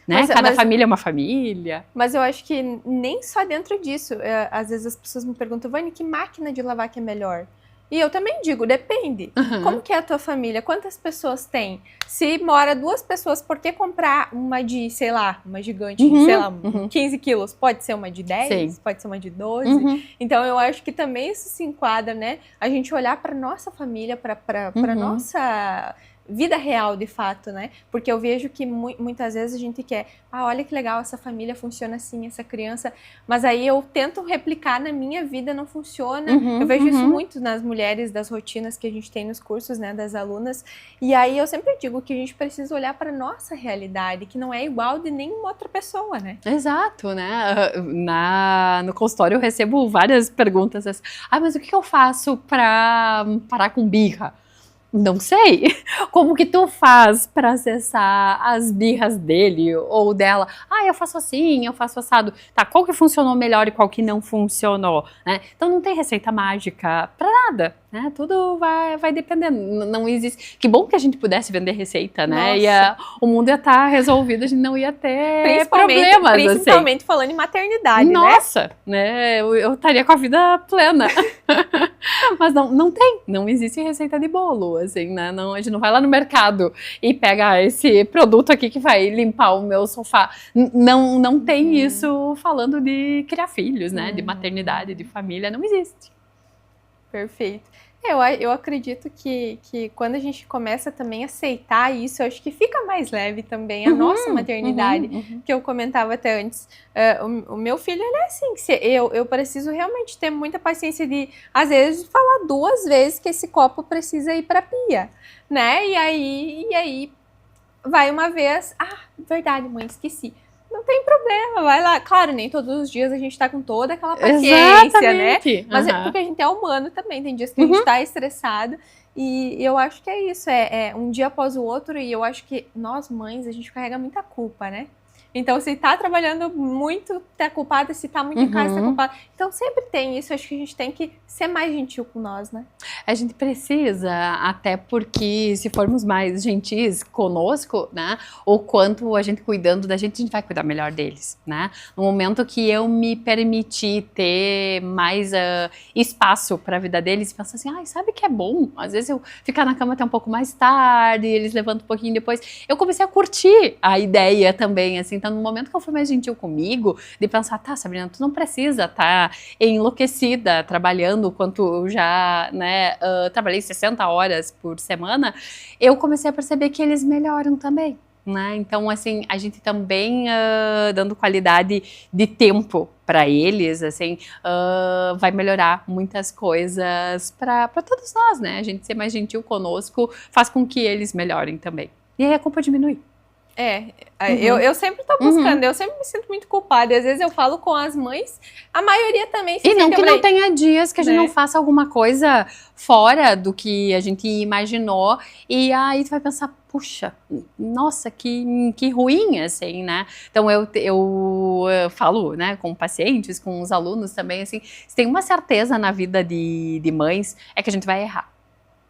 Né? Cada família é uma família. Mas eu acho que nem só dentro disso. Às vezes as pessoas me perguntam, Vani, que máquina de lavar que é melhor? E eu também digo, depende. Como que é a tua família? Quantas pessoas tem? Se mora 2 pessoas, por que comprar uma de, sei lá, uma gigante, sei lá, 15 quilos? Pode ser uma de 10? Sim. Pode ser uma de 12? Então eu acho que também isso se enquadra, né? A gente olhar para nossa família, para nossa vida real, de fato, né? Porque eu vejo que muitas vezes a gente quer, olha que legal, essa família funciona assim, essa criança, mas aí eu tento replicar na minha vida, não funciona. Eu vejo isso muito nas mulheres, das rotinas que a gente tem nos cursos, né, das alunas, e aí eu sempre digo que a gente precisa olhar para nossa realidade, que não é igual de nenhuma outra pessoa, né? Exato, né? No consultório eu recebo várias perguntas assim, mas o que eu faço para parar com birra? Não sei. Como que tu faz para acessar as birras dele ou dela? Eu faço assim, eu faço assado. Tá, qual que funcionou melhor e qual que não funcionou, né? Então não tem receita mágica para nada, né? Tudo vai dependendo. Não existe. Que bom que a gente pudesse vender receita, né? O mundo ia estar resolvido, a gente não ia ter problemas. Principalmente assim, falando em maternidade, Nossa, né? Eu estaria com a vida plena. Mas não existe receita de bolo, assim, né? A gente não vai lá no mercado e pega esse produto aqui que vai limpar o meu sofá. Não tem isso falando de criar filhos, né? De maternidade, de família, não existe. Perfeito. Eu acredito que quando a gente começa também a aceitar isso, eu acho que fica mais leve também a nossa maternidade, que eu comentava até antes. O meu filho, ele é assim, eu preciso realmente ter muita paciência de, às vezes, falar 2 vezes que esse copo precisa ir para a pia, né? E aí vai uma vez, verdade, mãe, esqueci. Não tem problema, vai lá. Claro, nem todos os dias a gente tá com toda aquela paciência, né? Mas é porque a gente é humano também. Tem dias que a gente tá estressado. E eu acho que é isso. É um dia após o outro. E eu acho que nós, mães, a gente carrega muita culpa, né? Então, se tá trabalhando muito, tá culpada. Se tá muito em casa, tá culpada. Então, sempre tem isso. Acho que a gente tem que ser mais gentil com nós, né? a gente precisa, até porque se formos mais gentis conosco, né, o quanto a gente cuidando da gente, a gente vai cuidar melhor deles, né. No momento que eu me permiti ter mais espaço para a vida deles, pensa assim, ai, sabe que é bom? Às vezes eu ficar na cama até um pouco mais tarde, eles levantam um pouquinho depois. Eu comecei a curtir a ideia também, assim. Então, no momento que eu fui mais gentil comigo, de pensar, tá, Sabrina, tu não precisa estar enlouquecida trabalhando quanto eu já, né, trabalhei 60 horas por semana, eu comecei a perceber que eles melhoram também. Né? Então, assim, a gente também dando qualidade de tempo para eles, assim, vai melhorar muitas coisas para todos nós, né? A gente ser mais gentil conosco faz com que eles melhorem também. E aí a culpa diminui. Eu sempre tô buscando, eu sempre me sinto muito culpada. E às vezes eu falo com as mães, a maioria também se E não sente, que não tenha dias que a gente né? não faça alguma coisa fora do que a gente imaginou, e aí tu vai pensar, puxa, nossa, que ruim, assim, né? Então eu falo, né, com pacientes, com os alunos também, assim, se tem uma certeza na vida de mães, é que a gente vai errar.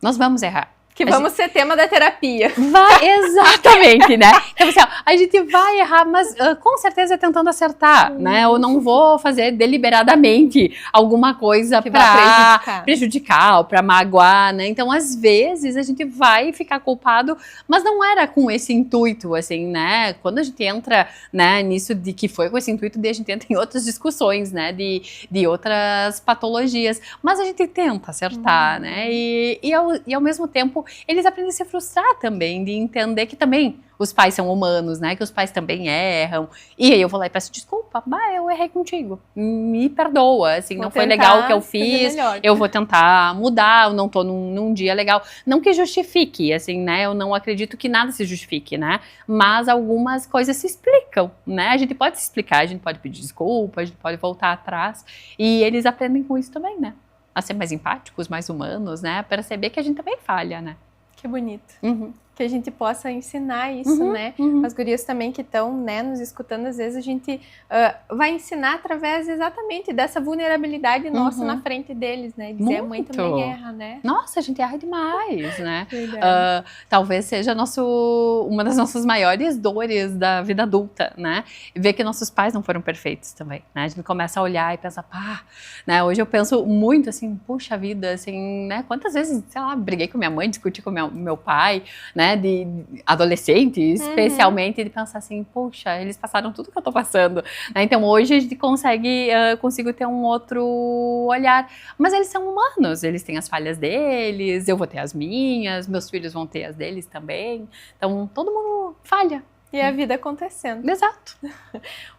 Nós vamos errar. Que vamos ser tema da terapia. Vai, exatamente, né? Então, assim, ó, a gente vai errar, mas com certeza tentando acertar, né? Eu não vou fazer deliberadamente alguma coisa para prejudicar ou para magoar, né? Então, às vezes, a gente vai ficar culpado, mas não era com esse intuito, assim, né? Quando a gente entra, né, nisso de que foi com esse intuito, a gente entra em outras discussões, né? De outras patologias. Mas a gente tenta acertar, né? E ao mesmo tempo, eles aprendem a se frustrar também, de entender que também os pais são humanos, né? Que os pais também erram. E aí eu vou lá e peço desculpa, eu errei contigo. Me perdoa, assim, não foi legal o que eu fiz. Eu vou tentar mudar, eu não tô num dia legal. Não que justifique, assim, né? Eu não acredito que nada se justifique, né? Mas algumas coisas se explicam, né? A gente pode se explicar, a gente pode pedir desculpa, a gente pode voltar atrás. E eles aprendem com isso também, né? A ser mais empáticos, mais humanos, né? Perceber que a gente também falha, né? Que bonito. Que a gente possa ensinar isso, né? As gurias também que estão, né, nos escutando, às vezes a gente vai ensinar através exatamente dessa vulnerabilidade nossa na frente deles, né? Dizer, a mãe também erra, né? Nossa, a gente erra demais, né? Talvez seja uma das nossas maiores dores da vida adulta, né? Ver que nossos pais não foram perfeitos também, né? A gente começa a olhar e pensar, né? Hoje eu penso muito assim, puxa vida, assim, né? Quantas vezes, sei lá, briguei com minha mãe, discuti com meu pai, né? De adolescente, especialmente, de pensar assim, poxa, eles passaram tudo que eu tô passando, né? Então hoje a gente consigo ter um outro olhar, mas eles são humanos, eles têm as falhas deles, eu vou ter as minhas, meus filhos vão ter as deles também, então todo mundo falha. E a vida acontecendo. Exato.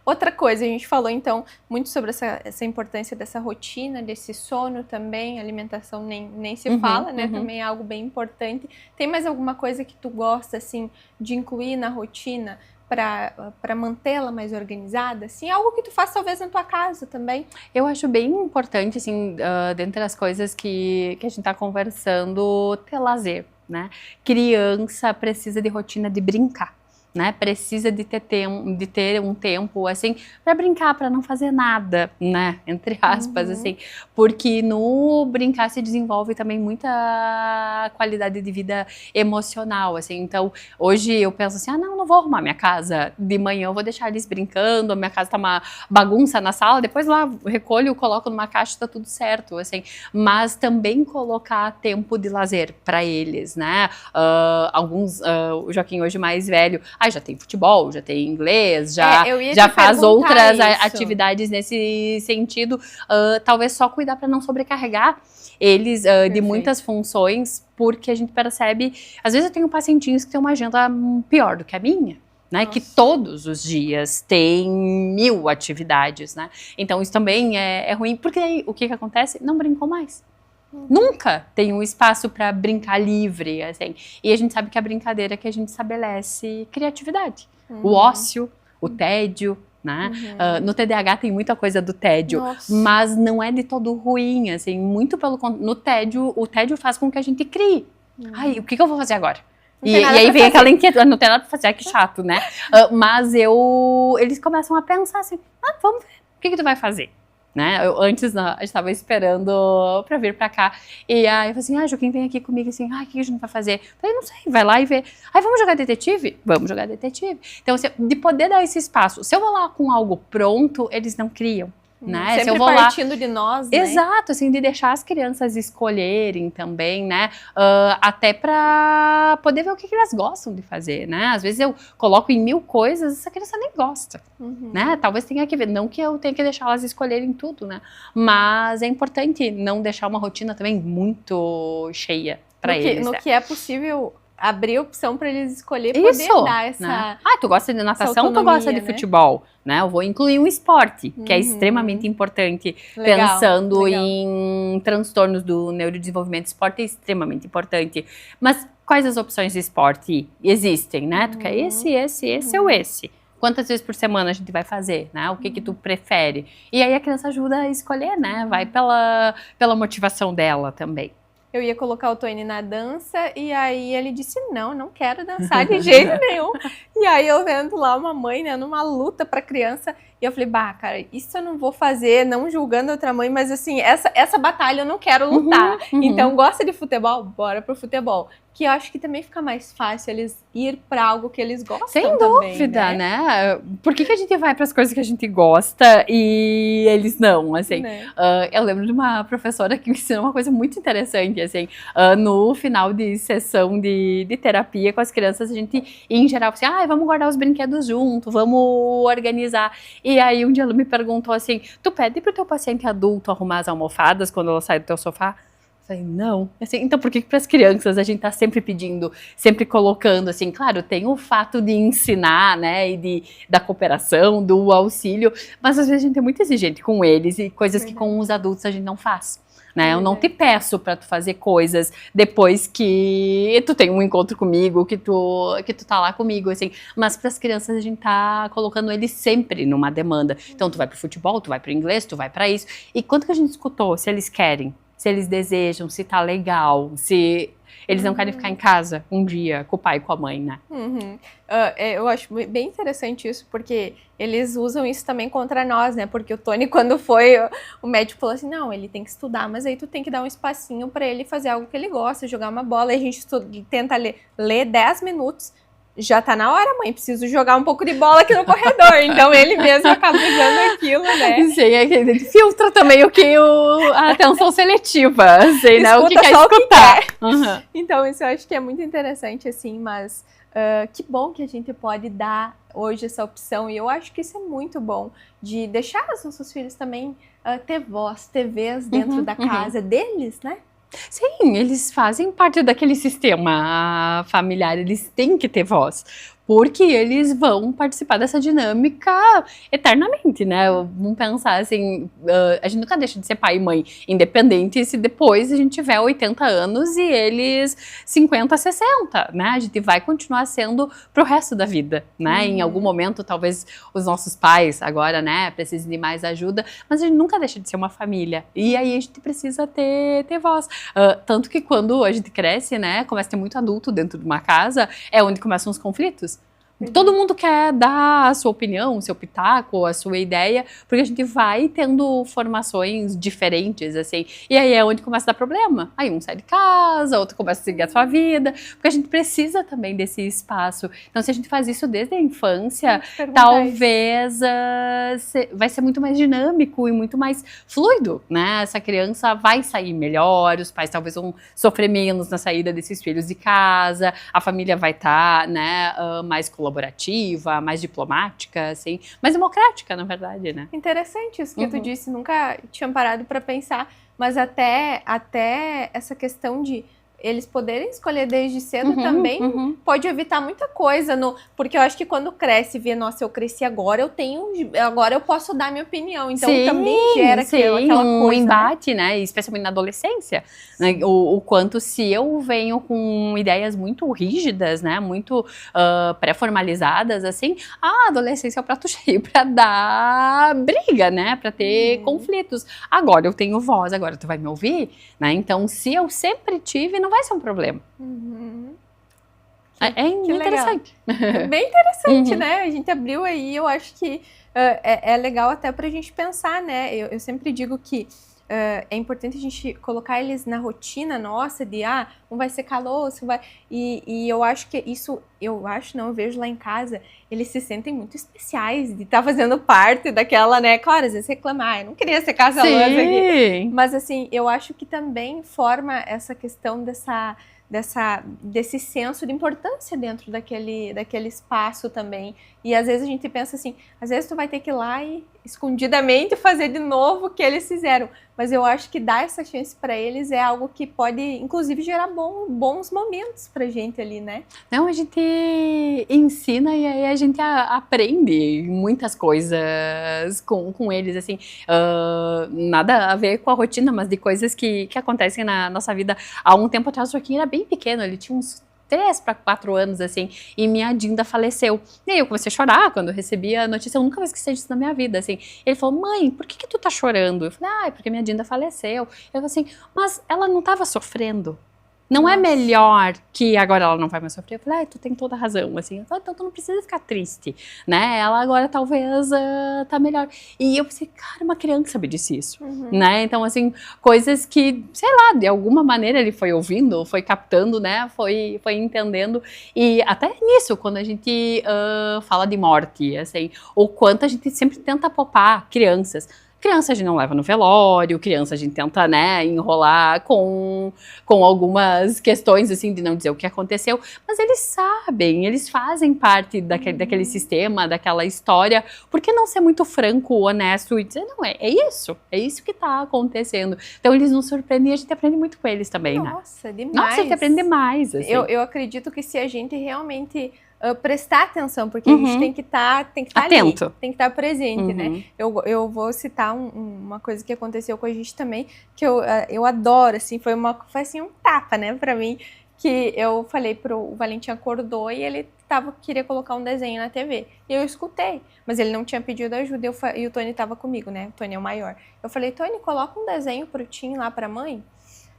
Outra coisa, a gente falou então muito sobre essa importância dessa rotina, desse sono também, alimentação nem se fala, né? Também é algo bem importante. Tem mais alguma coisa que tu gosta, assim, de incluir na rotina para mantê-la mais organizada? Assim, algo que tu faz talvez na tua casa também? Eu acho bem importante, assim, dentre as coisas que a gente tá conversando, ter lazer, né? Criança precisa de rotina de brincar. Né, precisa de ter um tempo assim para brincar, para não fazer nada, né, entre aspas, assim, porque no brincar se desenvolve também muita qualidade de vida emocional, assim. Então hoje eu penso assim, não vou arrumar minha casa de manhã, eu vou deixar eles brincando, a minha casa tá uma bagunça na sala, depois lá recolho, coloco numa caixa e tá tudo certo, assim. Mas também colocar tempo de lazer para eles, né, o Joaquim hoje mais velho, já tem futebol, já tem inglês, já faz outras atividades nesse sentido. Talvez só cuidar para não sobrecarregar eles de muitas funções, porque a gente percebe, às vezes eu tenho pacientinhos que têm uma agenda pior do que a minha. Né, que todos os dias tem 1000 atividades, né? Então isso também é ruim, porque aí o que acontece? Não brincou mais. Nunca tem um espaço para brincar livre, assim. E a gente sabe que a brincadeira é que a gente estabelece criatividade. O ócio, o tédio, né? No TDAH tem muita coisa do tédio, mas não é de todo ruim, assim. Muito pelo contrário, o tédio faz com que a gente crie. Ai, o que eu vou fazer agora? E aí vem aquela inquietude, não tem nada pra fazer, que chato, né? Mas eles começam a pensar assim, vamos ver, o que tu vai fazer? né? Antes, a gente estava esperando para vir para cá. E aí eu falei assim, Joaquim, vem aqui comigo, assim, o que a gente vai fazer? Eu falei, não sei, vai lá e vê. Aí, vamos jogar detetive? Vamos jogar detetive. Então, de poder dar esse espaço. Se eu vou lá com algo pronto, eles não criam. Né? Sempre se eu vou partindo lá... de nós, né? Exato, assim, de deixar as crianças escolherem também, né? Até para poder ver o que elas gostam de fazer, né? Às vezes eu coloco em 1000 coisas, essa criança nem gosta, né? Talvez tenha que ver, não que eu tenha que deixar elas escolherem tudo, né? Mas é importante não deixar uma rotina também muito cheia para eles. No né? que é possível... abrir opção para eles escolherem poder dar essa... Né? Tu gosta de natação, tu gosta de futebol, né? Eu vou incluir um esporte, que é extremamente importante. Legal, pensando em transtornos do neurodesenvolvimento, esporte é extremamente importante. Mas quais as opções de esporte existem, né? Tu quer esse ou esse? Quantas vezes por semana a gente vai fazer, né? O que tu prefere? E aí a criança ajuda a escolher, né? Vai pela motivação dela também. Eu ia colocar o Tony na dança e aí ele disse, não quero dançar de jeito nenhum. E aí eu vendo lá uma mãe, né, numa luta pra criança, e eu falei, cara, isso eu não vou fazer, não julgando outra mãe, mas assim, essa batalha eu não quero lutar. Então, gosta de futebol? Bora pro futebol. Que eu acho que também fica mais fácil eles ir para algo que eles gostam. Sem também, dúvida, né? Por que a gente vai para as coisas que a gente gosta e eles não, assim? Né? Eu lembro de uma professora que me ensinou uma coisa muito interessante, assim, no final de sessão de terapia com as crianças, a gente, em geral, assim, vamos guardar os brinquedos junto, vamos organizar. E aí um dia ela me perguntou assim, tu pede pro teu paciente adulto arrumar as almofadas quando ela sai do teu sofá? Falei, não. Assim, então por que para as crianças a gente tá sempre pedindo, sempre colocando, assim, claro, tem o fato de ensinar, né, e da cooperação, do auxílio, mas às vezes a gente é muito exigente com eles e coisas que com os adultos a gente não faz. Né? Eu não te peço para tu fazer coisas depois que tu tem um encontro comigo, que tu tá lá comigo, assim. Mas para as crianças a gente tá colocando eles sempre numa demanda. Então tu vai pro futebol, tu vai pro inglês, tu vai para isso. E quanto que a gente escutou? Se eles querem, se eles desejam, se tá legal, se eles não querem ficar em casa um dia com o pai e com a mãe, né? Eu acho bem interessante isso, porque eles usam isso também contra nós, né? Porque o Tony, quando foi, o médico falou assim, não, ele tem que estudar, mas aí tu tem que dar um espacinho para ele fazer algo que ele gosta, jogar uma bola, e a gente tenta ler 10 minutos, já tá na hora, mãe, preciso jogar um pouco de bola aqui no corredor. Então ele mesmo acaba usando aquilo, né? Sim, ele filtra também a atenção seletiva, assim, né? O que quer escutar. Então isso eu acho que é muito interessante, assim, mas que bom que a gente pode dar hoje essa opção. E eu acho que isso é muito bom, de deixar os nossos filhos também ter voz, ter vez dentro da casa deles, né? Sim, eles fazem parte daquele sistema familiar, eles têm que ter voz, porque eles vão participar dessa dinâmica eternamente, né? Vamos pensar assim, a gente nunca deixa de ser pai e mãe, independente se depois a gente tiver 80 anos e eles 50, 60, né? A gente vai continuar sendo pro resto da vida, né? Em algum momento, talvez os nossos pais agora, né, precisem de mais ajuda, mas a gente nunca deixa de ser uma família, e aí a gente precisa ter voz. Tanto que quando a gente cresce, né, começa a ter muito adulto dentro de uma casa, é onde começam os conflitos. Todo mundo quer dar a sua opinião, o seu pitaco, a sua ideia, porque a gente vai tendo formações diferentes, assim, e aí é onde começa a dar problema. Aí um sai de casa, outro começa a seguir a sua vida, porque a gente precisa também desse espaço. Então, se a gente faz isso desde a infância, talvez vai ser muito mais dinâmico e muito mais fluido, né? Essa criança vai sair melhor, os pais talvez vão sofrer menos na saída desses filhos de casa, a família vai estar, né, mais colaborativa, mais diplomática, assim, mais democrática, na verdade, né? Interessante isso que tu disse, nunca tinha parado para pensar, mas até essa questão de eles poderem escolher desde cedo também pode evitar muita coisa, porque eu acho que quando cresce e vê, nossa, eu cresci agora, agora eu posso dar minha opinião, então também gera aquela coisa, um embate, né? Especialmente na adolescência, né? O quanto se eu venho com ideias muito rígidas, né? Muito pré-formalizadas, assim, a adolescência é o prato cheio para dar briga, né? Para ter conflitos. Agora eu tenho voz, agora tu vai me ouvir, né? Então, se eu sempre tive, não vai ser um problema. É interessante. Bem interessante, né? A gente abriu aí, eu acho que é legal até pra gente pensar, né? Eu sempre digo que é importante a gente colocar eles na rotina nossa de, um vai secar a louça, vai... E eu acho que isso, eu vejo lá em casa, eles se sentem muito especiais de estar fazendo parte daquela, né? Claro, às vezes reclamar, eu não queria secar essa louça aqui. Mas assim, eu acho que também forma essa questão desse senso de importância dentro daquele espaço também. E às vezes a gente pensa assim, às vezes tu vai ter que ir lá e escondidamente fazer de novo o que eles fizeram. Mas eu acho que dar essa chance para eles é algo que pode, inclusive, gerar bons momentos pra gente ali, né? Não, a gente ensina e aí a gente aprende muitas coisas com eles, assim, nada a ver com a rotina, mas de coisas que acontecem na nossa vida. Há um tempo atrás o Joaquim era bem pequeno, ele tinha uns 3 para 4 anos, assim, e minha Dinda faleceu. E aí eu comecei a chorar quando eu recebi a notícia, eu nunca mais esqueci disso na minha vida, assim. Ele falou, mãe, por que tu tá chorando? Eu falei, é porque minha Dinda faleceu. Eu falei assim, mas ela não tava sofrendo? Não é melhor que agora ela não vai mais sofrer? Eu falei, tu tem toda a razão, assim. Eu falei, então tu não precisa ficar triste, né? Ela agora talvez tá melhor. E eu pensei, cara, uma criança me disse isso, né? Então, assim, coisas que, sei lá, de alguma maneira ele foi ouvindo, foi captando, né? Foi entendendo. E até nisso, quando a gente fala de morte, assim, o quanto a gente sempre tenta poupar crianças. Criança a gente não leva no velório, criança a gente tenta, né, enrolar com algumas questões, assim, de não dizer o que aconteceu, mas eles sabem, eles fazem parte daquele sistema, daquela história. Por que não ser muito franco, honesto e dizer, não, é isso que tá acontecendo. Então eles nos surpreendem e a gente aprende muito com eles também, né? Nossa, demais. Nossa, a gente aprende demais, assim. Eu acredito que se a gente realmente prestar atenção, porque a gente tem que estar atento ali, tem que estar presente, né? Eu vou citar uma coisa que aconteceu com a gente também, que eu adoro, assim, foi assim, um tapa, né, pra mim, que eu falei o Valentim acordou e ele queria colocar um desenho na TV, e eu escutei, mas ele não tinha pedido ajuda, e o Tony tava comigo, né, o Tony é o maior. Eu falei, Tony, coloca um desenho pro Tim lá pra mãe.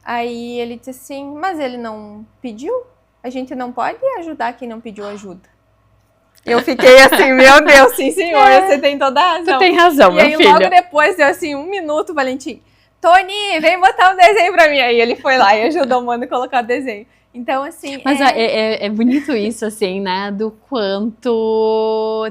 Aí ele disse assim, mas ele não pediu? A gente não pode ajudar quem não pediu ajuda. Eu fiquei assim, meu Deus, sim senhora, você tem toda a razão. Tu tem razão, meu filho. E aí logo depois deu assim, 1 minuto, Valentim, Tony, vem botar um desenho pra mim. Aí ele foi lá e ajudou o mano a colocar o desenho. Então, assim... Mas é bonito isso, assim, né? Do quanto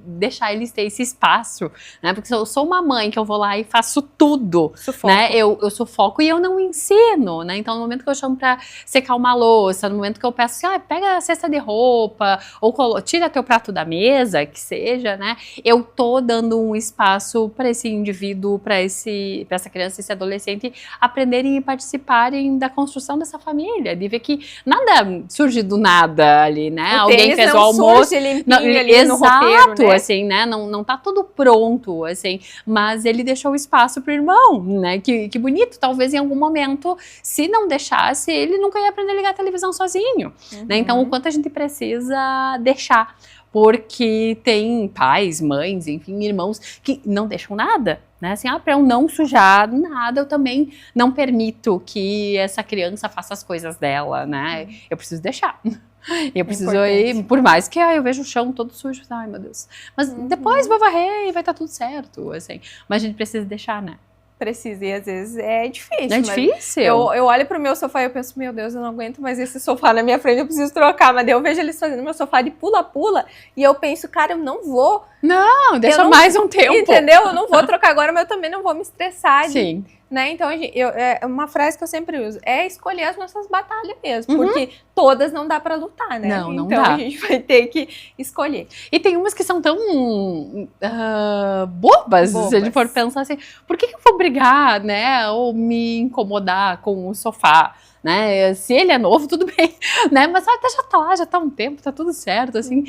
deixar eles ter esse espaço, né? Porque eu sou uma mãe que eu vou lá e faço tudo, né? Eu sufoco e eu não ensino, né? Então, no momento que eu chamo pra secar uma louça, no momento que eu peço assim, pega a cesta de roupa, ou tira teu prato da mesa, que seja, né? Eu tô dando um espaço para esse indivíduo, para essa criança, esse adolescente, aprenderem e participarem da construção dessa família, de ver que nada surge do nada ali, né? Alguém fez o almoço, ali exato, no roteiro, né? Assim, né? Não tá tudo pronto, assim, mas ele deixou o espaço pro irmão, né? Que bonito, talvez em algum momento, se não deixasse, ele nunca ia aprender a ligar a televisão sozinho, né? Então, o quanto a gente precisa deixar, porque tem pais, mães, enfim, irmãos que não deixam nada, né? Assim, para eu não sujar nada, eu também não permito que essa criança faça as coisas dela, né? Eu preciso deixar. Eu preciso ir, por mais que eu vejo o chão todo sujo, ai meu Deus. Mas depois vou varrer e vai estar tudo certo, assim. Mas a gente precisa deixar, né? Precisa, e às vezes é difícil. É difícil. Eu olho pro meu sofá e eu penso, meu Deus, eu não aguento mais esse sofá na minha frente, eu preciso trocar. Mas daí eu vejo eles fazendo meu sofá de pula-pula e eu penso, cara, eu não vou. Não, deixa mais um tempo. Entendeu? Eu não vou trocar agora, mas eu também não vou me estressar. Sim. Né? Então, é uma frase que eu sempre uso, é escolher as nossas batalhas mesmo, porque todas não dá pra lutar, né? Não então dá. A gente vai ter que escolher. E tem umas que são tão bobas, se a gente for pensar assim, por que eu vou brigar, né, ou me incomodar com o sofá? Né? Se ele é novo, tudo bem, né? Mas até já tá lá, já tá há um tempo, tá tudo certo, assim.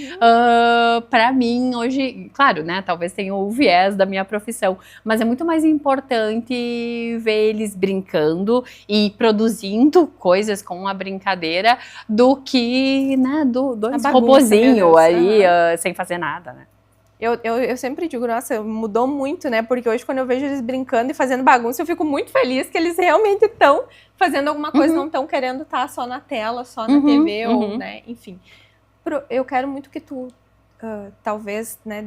Pra mim, hoje, claro, né? Talvez tenha o viés da minha profissão, mas é muito mais importante ver eles brincando e produzindo coisas com a brincadeira do que, né, dois robozinhos aí, sem fazer nada, né? Eu sempre digo, nossa, mudou muito, né? Porque hoje, quando eu vejo eles brincando e fazendo bagunça, eu fico muito feliz que eles realmente estão fazendo alguma coisa, não estão querendo estar só na tela, só na TV, ou, né? Enfim. Eu quero muito que tu, talvez, né,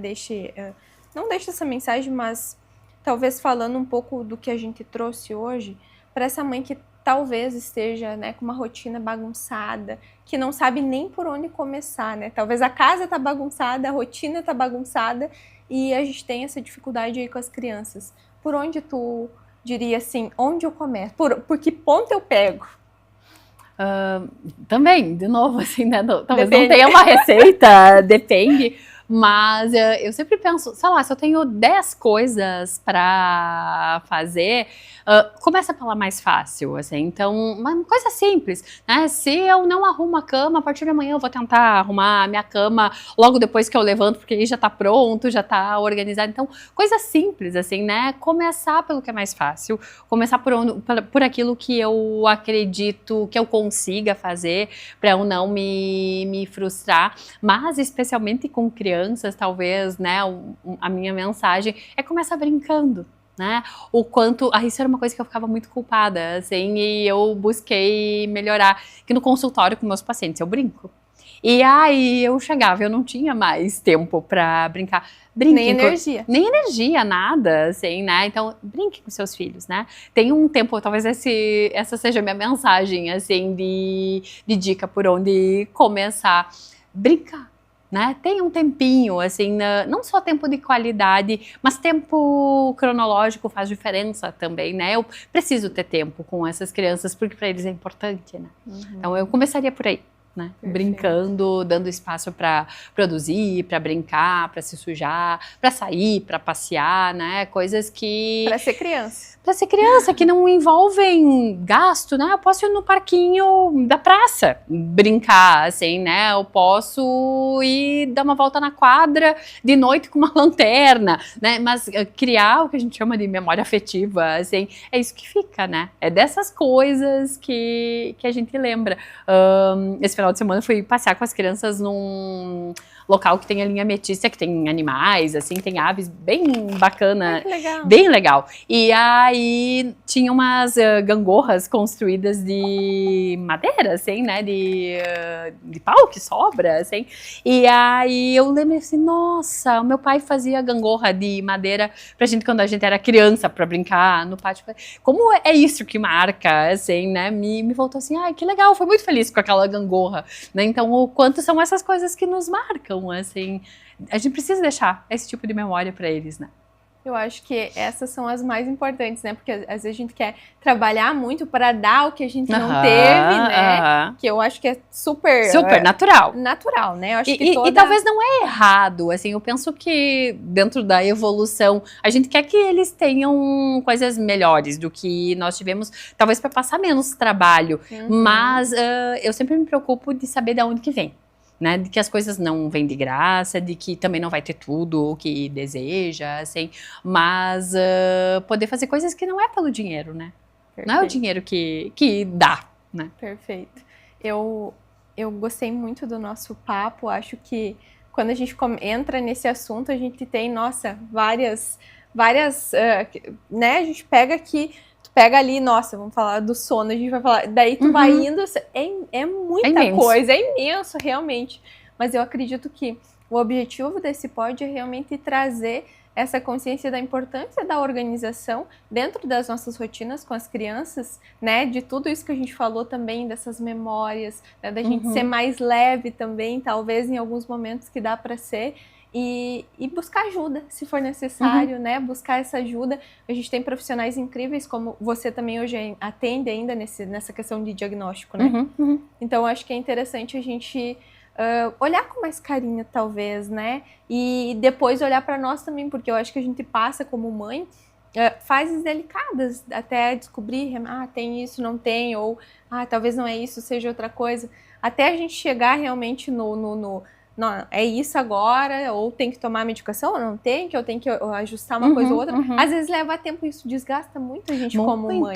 não deixe essa mensagem, mas talvez falando um pouco do que a gente trouxe hoje, para essa mãe que talvez esteja, né, com uma rotina bagunçada, que não sabe nem por onde começar, né? Talvez a casa tá bagunçada, a rotina tá bagunçada e a gente tem essa dificuldade aí com as crianças. Por onde tu diria assim, onde eu começo? Por que ponto eu pego? Também, de novo, assim, né? Talvez não tenha uma receita, depende. Mas eu sempre penso, sei lá, se eu tenho 10 coisas para fazer, começa pela mais fácil, assim. Então, uma coisa simples, né? Se eu não arrumo a cama, a partir de amanhã eu vou tentar arrumar a minha cama logo depois que eu levanto, porque aí já tá pronto, já tá organizado. Então, coisa simples, assim, né? Começar pelo que é mais fácil, começar por aquilo que eu acredito que eu consiga fazer, para eu não me frustrar, mas especialmente com crianças, talvez, né, a minha mensagem é começar brincando, né, o quanto, isso era uma coisa que eu ficava muito culpada, assim, e eu busquei melhorar, que no consultório com meus pacientes eu brinco, e aí eu chegava, eu não tinha mais tempo para brincar. Nem energia. Nem energia, nada, assim, né? Então, brinque com seus filhos, né? Tem um tempo, talvez essa seja a minha mensagem, assim, de dica por onde começar. Brincar, né? Tem um tempinho, assim, não só tempo de qualidade, mas tempo cronológico faz diferença também, né? Eu preciso ter tempo com essas crianças, porque para eles é importante, né? Então, eu começaria por aí. Né? Brincando, dando espaço para produzir, para brincar, para se sujar, para sair, para passear, né? Coisas que... Para ser criança. Para ser criança, que não envolvem gasto, né? Eu posso ir no parquinho da praça, brincar, assim, né? Eu posso ir dar uma volta na quadra de noite com uma lanterna, né? Mas criar o que a gente chama de memória afetiva, assim, é isso que fica, né? É dessas coisas que a gente lembra. Esse final de semana eu fui passear com as crianças num local que tem a linha Metícia, que tem animais, assim, tem aves, bem bacana, bem legal. E aí tinha umas gangorras construídas de madeira, assim, né, de pau que sobra, assim. E aí eu lembrei assim, nossa, o meu pai fazia gangorra de madeira pra gente quando a gente era criança, pra brincar no pátio. Como é isso que marca, assim, né, me voltou assim, ai, que legal, foi muito feliz com aquela gangorra, né, então o quanto são essas coisas que nos marcam, assim, a gente precisa deixar esse tipo de memória para eles, né? Eu acho que essas são as mais importantes, né? Porque às vezes a gente quer trabalhar muito para dar o que a gente não teve, né? Que eu acho que é super natural. Natural, né? Eu acho que e talvez não é errado, assim, eu penso que dentro da evolução, a gente quer que eles tenham coisas melhores do que nós tivemos, talvez para passar menos trabalho, mas eu sempre me preocupo de saber de onde que vem. Né, de que as coisas não vêm de graça, de que também não vai ter tudo o que deseja, assim, mas poder fazer coisas que não é pelo dinheiro, né? Perfeito. Não é o dinheiro que dá, né? Perfeito. Eu gostei muito do nosso papo, acho que quando a gente entra nesse assunto, a gente tem, nossa, várias, né, a gente pega aqui, pega ali, nossa, vamos falar do sono, a gente vai falar, daí tu vai indo, é muita coisa, é imenso realmente, mas eu acredito que o objetivo desse pod é realmente trazer essa consciência da importância da organização dentro das nossas rotinas com as crianças, né, de tudo isso que a gente falou também, dessas memórias, né, da gente ser mais leve também, talvez em alguns momentos que dá para ser, e buscar ajuda, se for necessário, né? Buscar essa ajuda. A gente tem profissionais incríveis, como você também hoje atende ainda nessa questão de diagnóstico, né? Então, acho que é interessante a gente olhar com mais carinho, talvez, né? E depois olhar para nós também, porque eu acho que a gente passa como mãe fases delicadas, até descobrir, tem isso, não tem, ou talvez não é isso, seja outra coisa. Até a gente chegar realmente não, é isso agora, ou tem que tomar medicação, ou não tem, que eu tenho que ajustar uma coisa ou outra. Às vezes leva tempo e isso desgasta muito a gente como mãe.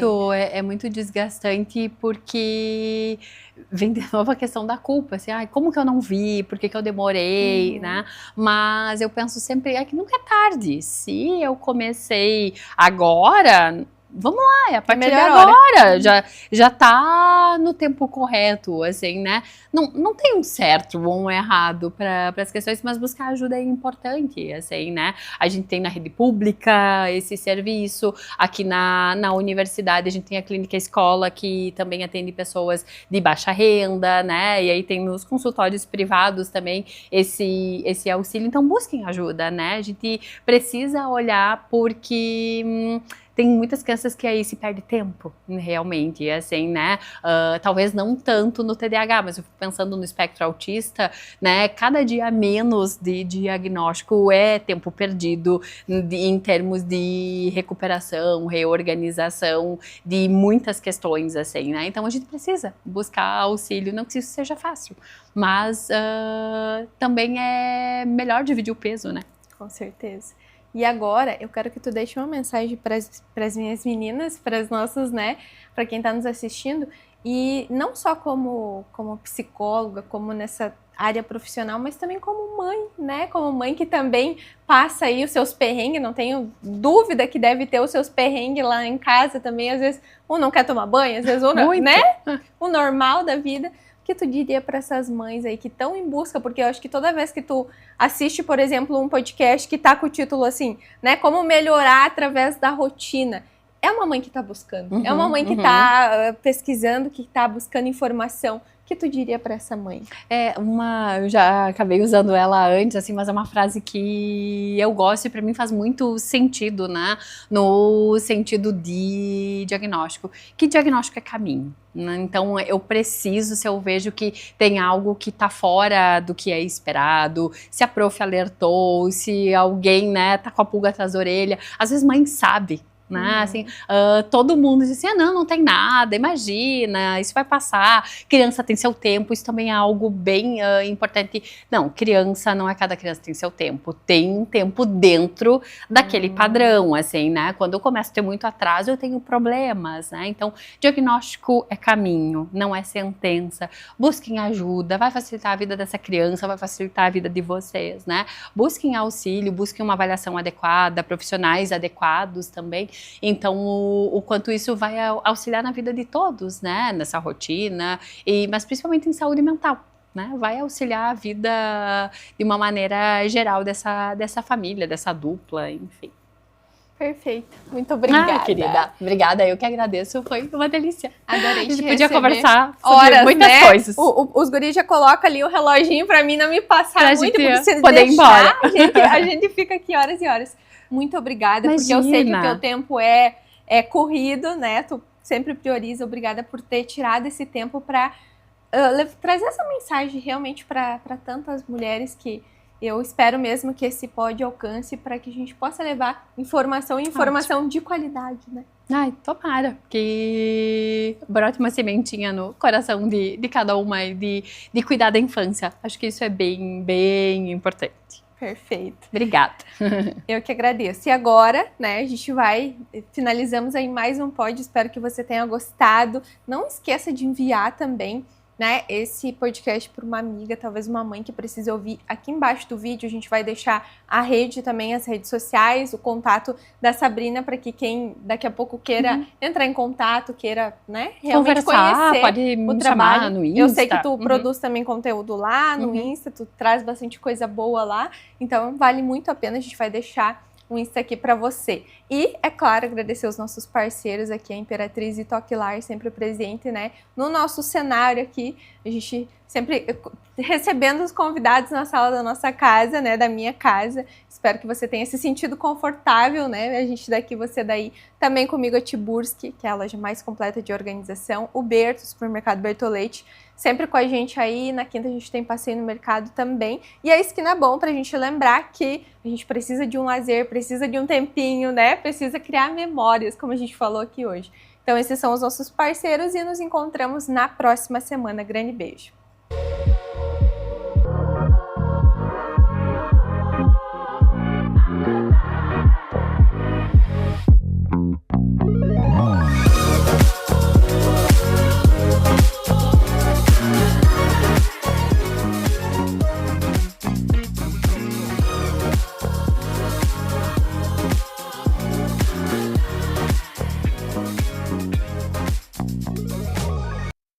É muito desgastante porque vem de novo a questão da culpa, assim, como que eu não vi, por que eu demorei, né? Mas eu penso sempre, que nunca é tarde. Se eu comecei agora, vamos lá, é a partir de agora, já tá no tempo correto, assim, né? Não tem um certo ou um errado para as questões, mas buscar ajuda é importante, assim, né? A gente tem na rede pública esse serviço, aqui na universidade a gente tem a clínica escola que também atende pessoas de baixa renda, né? E aí tem nos consultórios privados também esse auxílio, então busquem ajuda, né? A gente precisa olhar porque tem muitas crianças que aí se perde tempo, realmente, assim, né? Talvez não tanto no TDAH, mas eu fico pensando no espectro autista, né? Cada dia menos de diagnóstico é tempo perdido em termos de recuperação, reorganização, de muitas questões, assim, né? Então a gente precisa buscar auxílio, não que isso seja fácil, mas também é melhor dividir o peso, né? Com certeza. E agora, eu quero que tu deixe uma mensagem para as minhas meninas, para as nossas, né, para quem está nos assistindo, e não só como psicóloga, como nessa área profissional, mas também como mãe, né, como mãe que também passa aí os seus perrengues, não tenho dúvida que deve ter os seus perrengues lá em casa também, às vezes um não quer tomar banho, às vezes um não, né, o normal da vida. O que tu diria para essas mães aí que estão em busca? Porque eu acho que toda vez que tu assiste, por exemplo, um podcast que tá com o título assim, né, como melhorar através da rotina, é uma mãe que tá buscando, é uma mãe que tá pesquisando, que tá buscando informação. O que tu diria para essa mãe? Eu já acabei usando ela antes, assim, mas é uma frase que eu gosto e para mim faz muito sentido, né? No sentido de diagnóstico. Que diagnóstico é caminho? Né? Então, eu preciso, se eu vejo que tem algo que tá fora do que é esperado, se a prof alertou, se alguém, né, tá com a pulga atrás da orelha. Às vezes, mãe sabe. Né? Assim, todo mundo diz assim, não tem nada, imagina, isso vai passar, criança tem seu tempo, isso também é algo bem importante. Não, criança não é cada criança tem seu tempo, tem um tempo dentro daquele padrão, assim, né? Quando eu começo a ter muito atraso, eu tenho problemas, né? Então, diagnóstico é caminho, não é sentença. Busquem ajuda, vai facilitar a vida dessa criança, vai facilitar a vida de vocês, né? Busquem auxílio, busquem uma avaliação adequada, profissionais adequados também. Então, o quanto isso vai auxiliar na vida de todos, né? Nessa rotina, mas principalmente em saúde mental, né? Vai auxiliar a vida de uma maneira geral dessa família, dessa dupla, enfim. Perfeito. Muito obrigada. Querida. Obrigada, eu que agradeço. Foi uma delícia. Adorei te A gente podia conversar sobre horas, muitas coisas. Os guris já colocam ali o reloginho pra mim não me passar muito, porque se poder ir embora. A gente fica aqui horas e horas. Muito obrigada, Imagina. Porque eu sei que o teu tempo é corrido, né? Tu sempre prioriza. Obrigada por ter tirado esse tempo para trazer essa mensagem realmente para tantas mulheres que eu espero mesmo que esse pod alcance para que a gente possa levar informação de qualidade, né? Ai, tomara, que brote uma sementinha no coração de cada uma e de cuidar da infância. Acho que isso é bem, bem importante. Perfeito. Obrigada. Eu que agradeço. E agora, né, a gente finalizamos aí mais um pod, espero que você tenha gostado. Não esqueça de enviar também, né, esse podcast para uma amiga, talvez uma mãe que precise ouvir. Aqui embaixo do vídeo a gente vai deixar a rede também, as redes sociais, o contato da Sabrina, para que quem daqui a pouco queira entrar em contato, queira, né, realmente conhecer pode me o trabalho. No Insta. Eu sei que tu produz também conteúdo lá no Insta, tu traz bastante coisa boa lá, então vale muito a pena, a gente vai deixar o Insta aqui para você. E, é claro, agradecer os nossos parceiros aqui, a Imperatriz e Toque Lar, sempre presente, né, no nosso cenário aqui. A gente sempre recebendo os convidados na sala da nossa casa, né, da minha casa. Espero que você tenha se sentido confortável, né, a gente daqui, você daí. Também comigo a Tiburski, que é a loja mais completa de organização. O Berto, o supermercado Bertolete, sempre com a gente aí. Na quinta a gente tem passeio no mercado também. E a Esquina Bom, pra gente lembrar que a gente precisa de um lazer, precisa de um tempinho, né, precisa criar memórias, como a gente falou aqui hoje. Então esses são os nossos parceiros e nos encontramos na próxima semana. Grande beijo!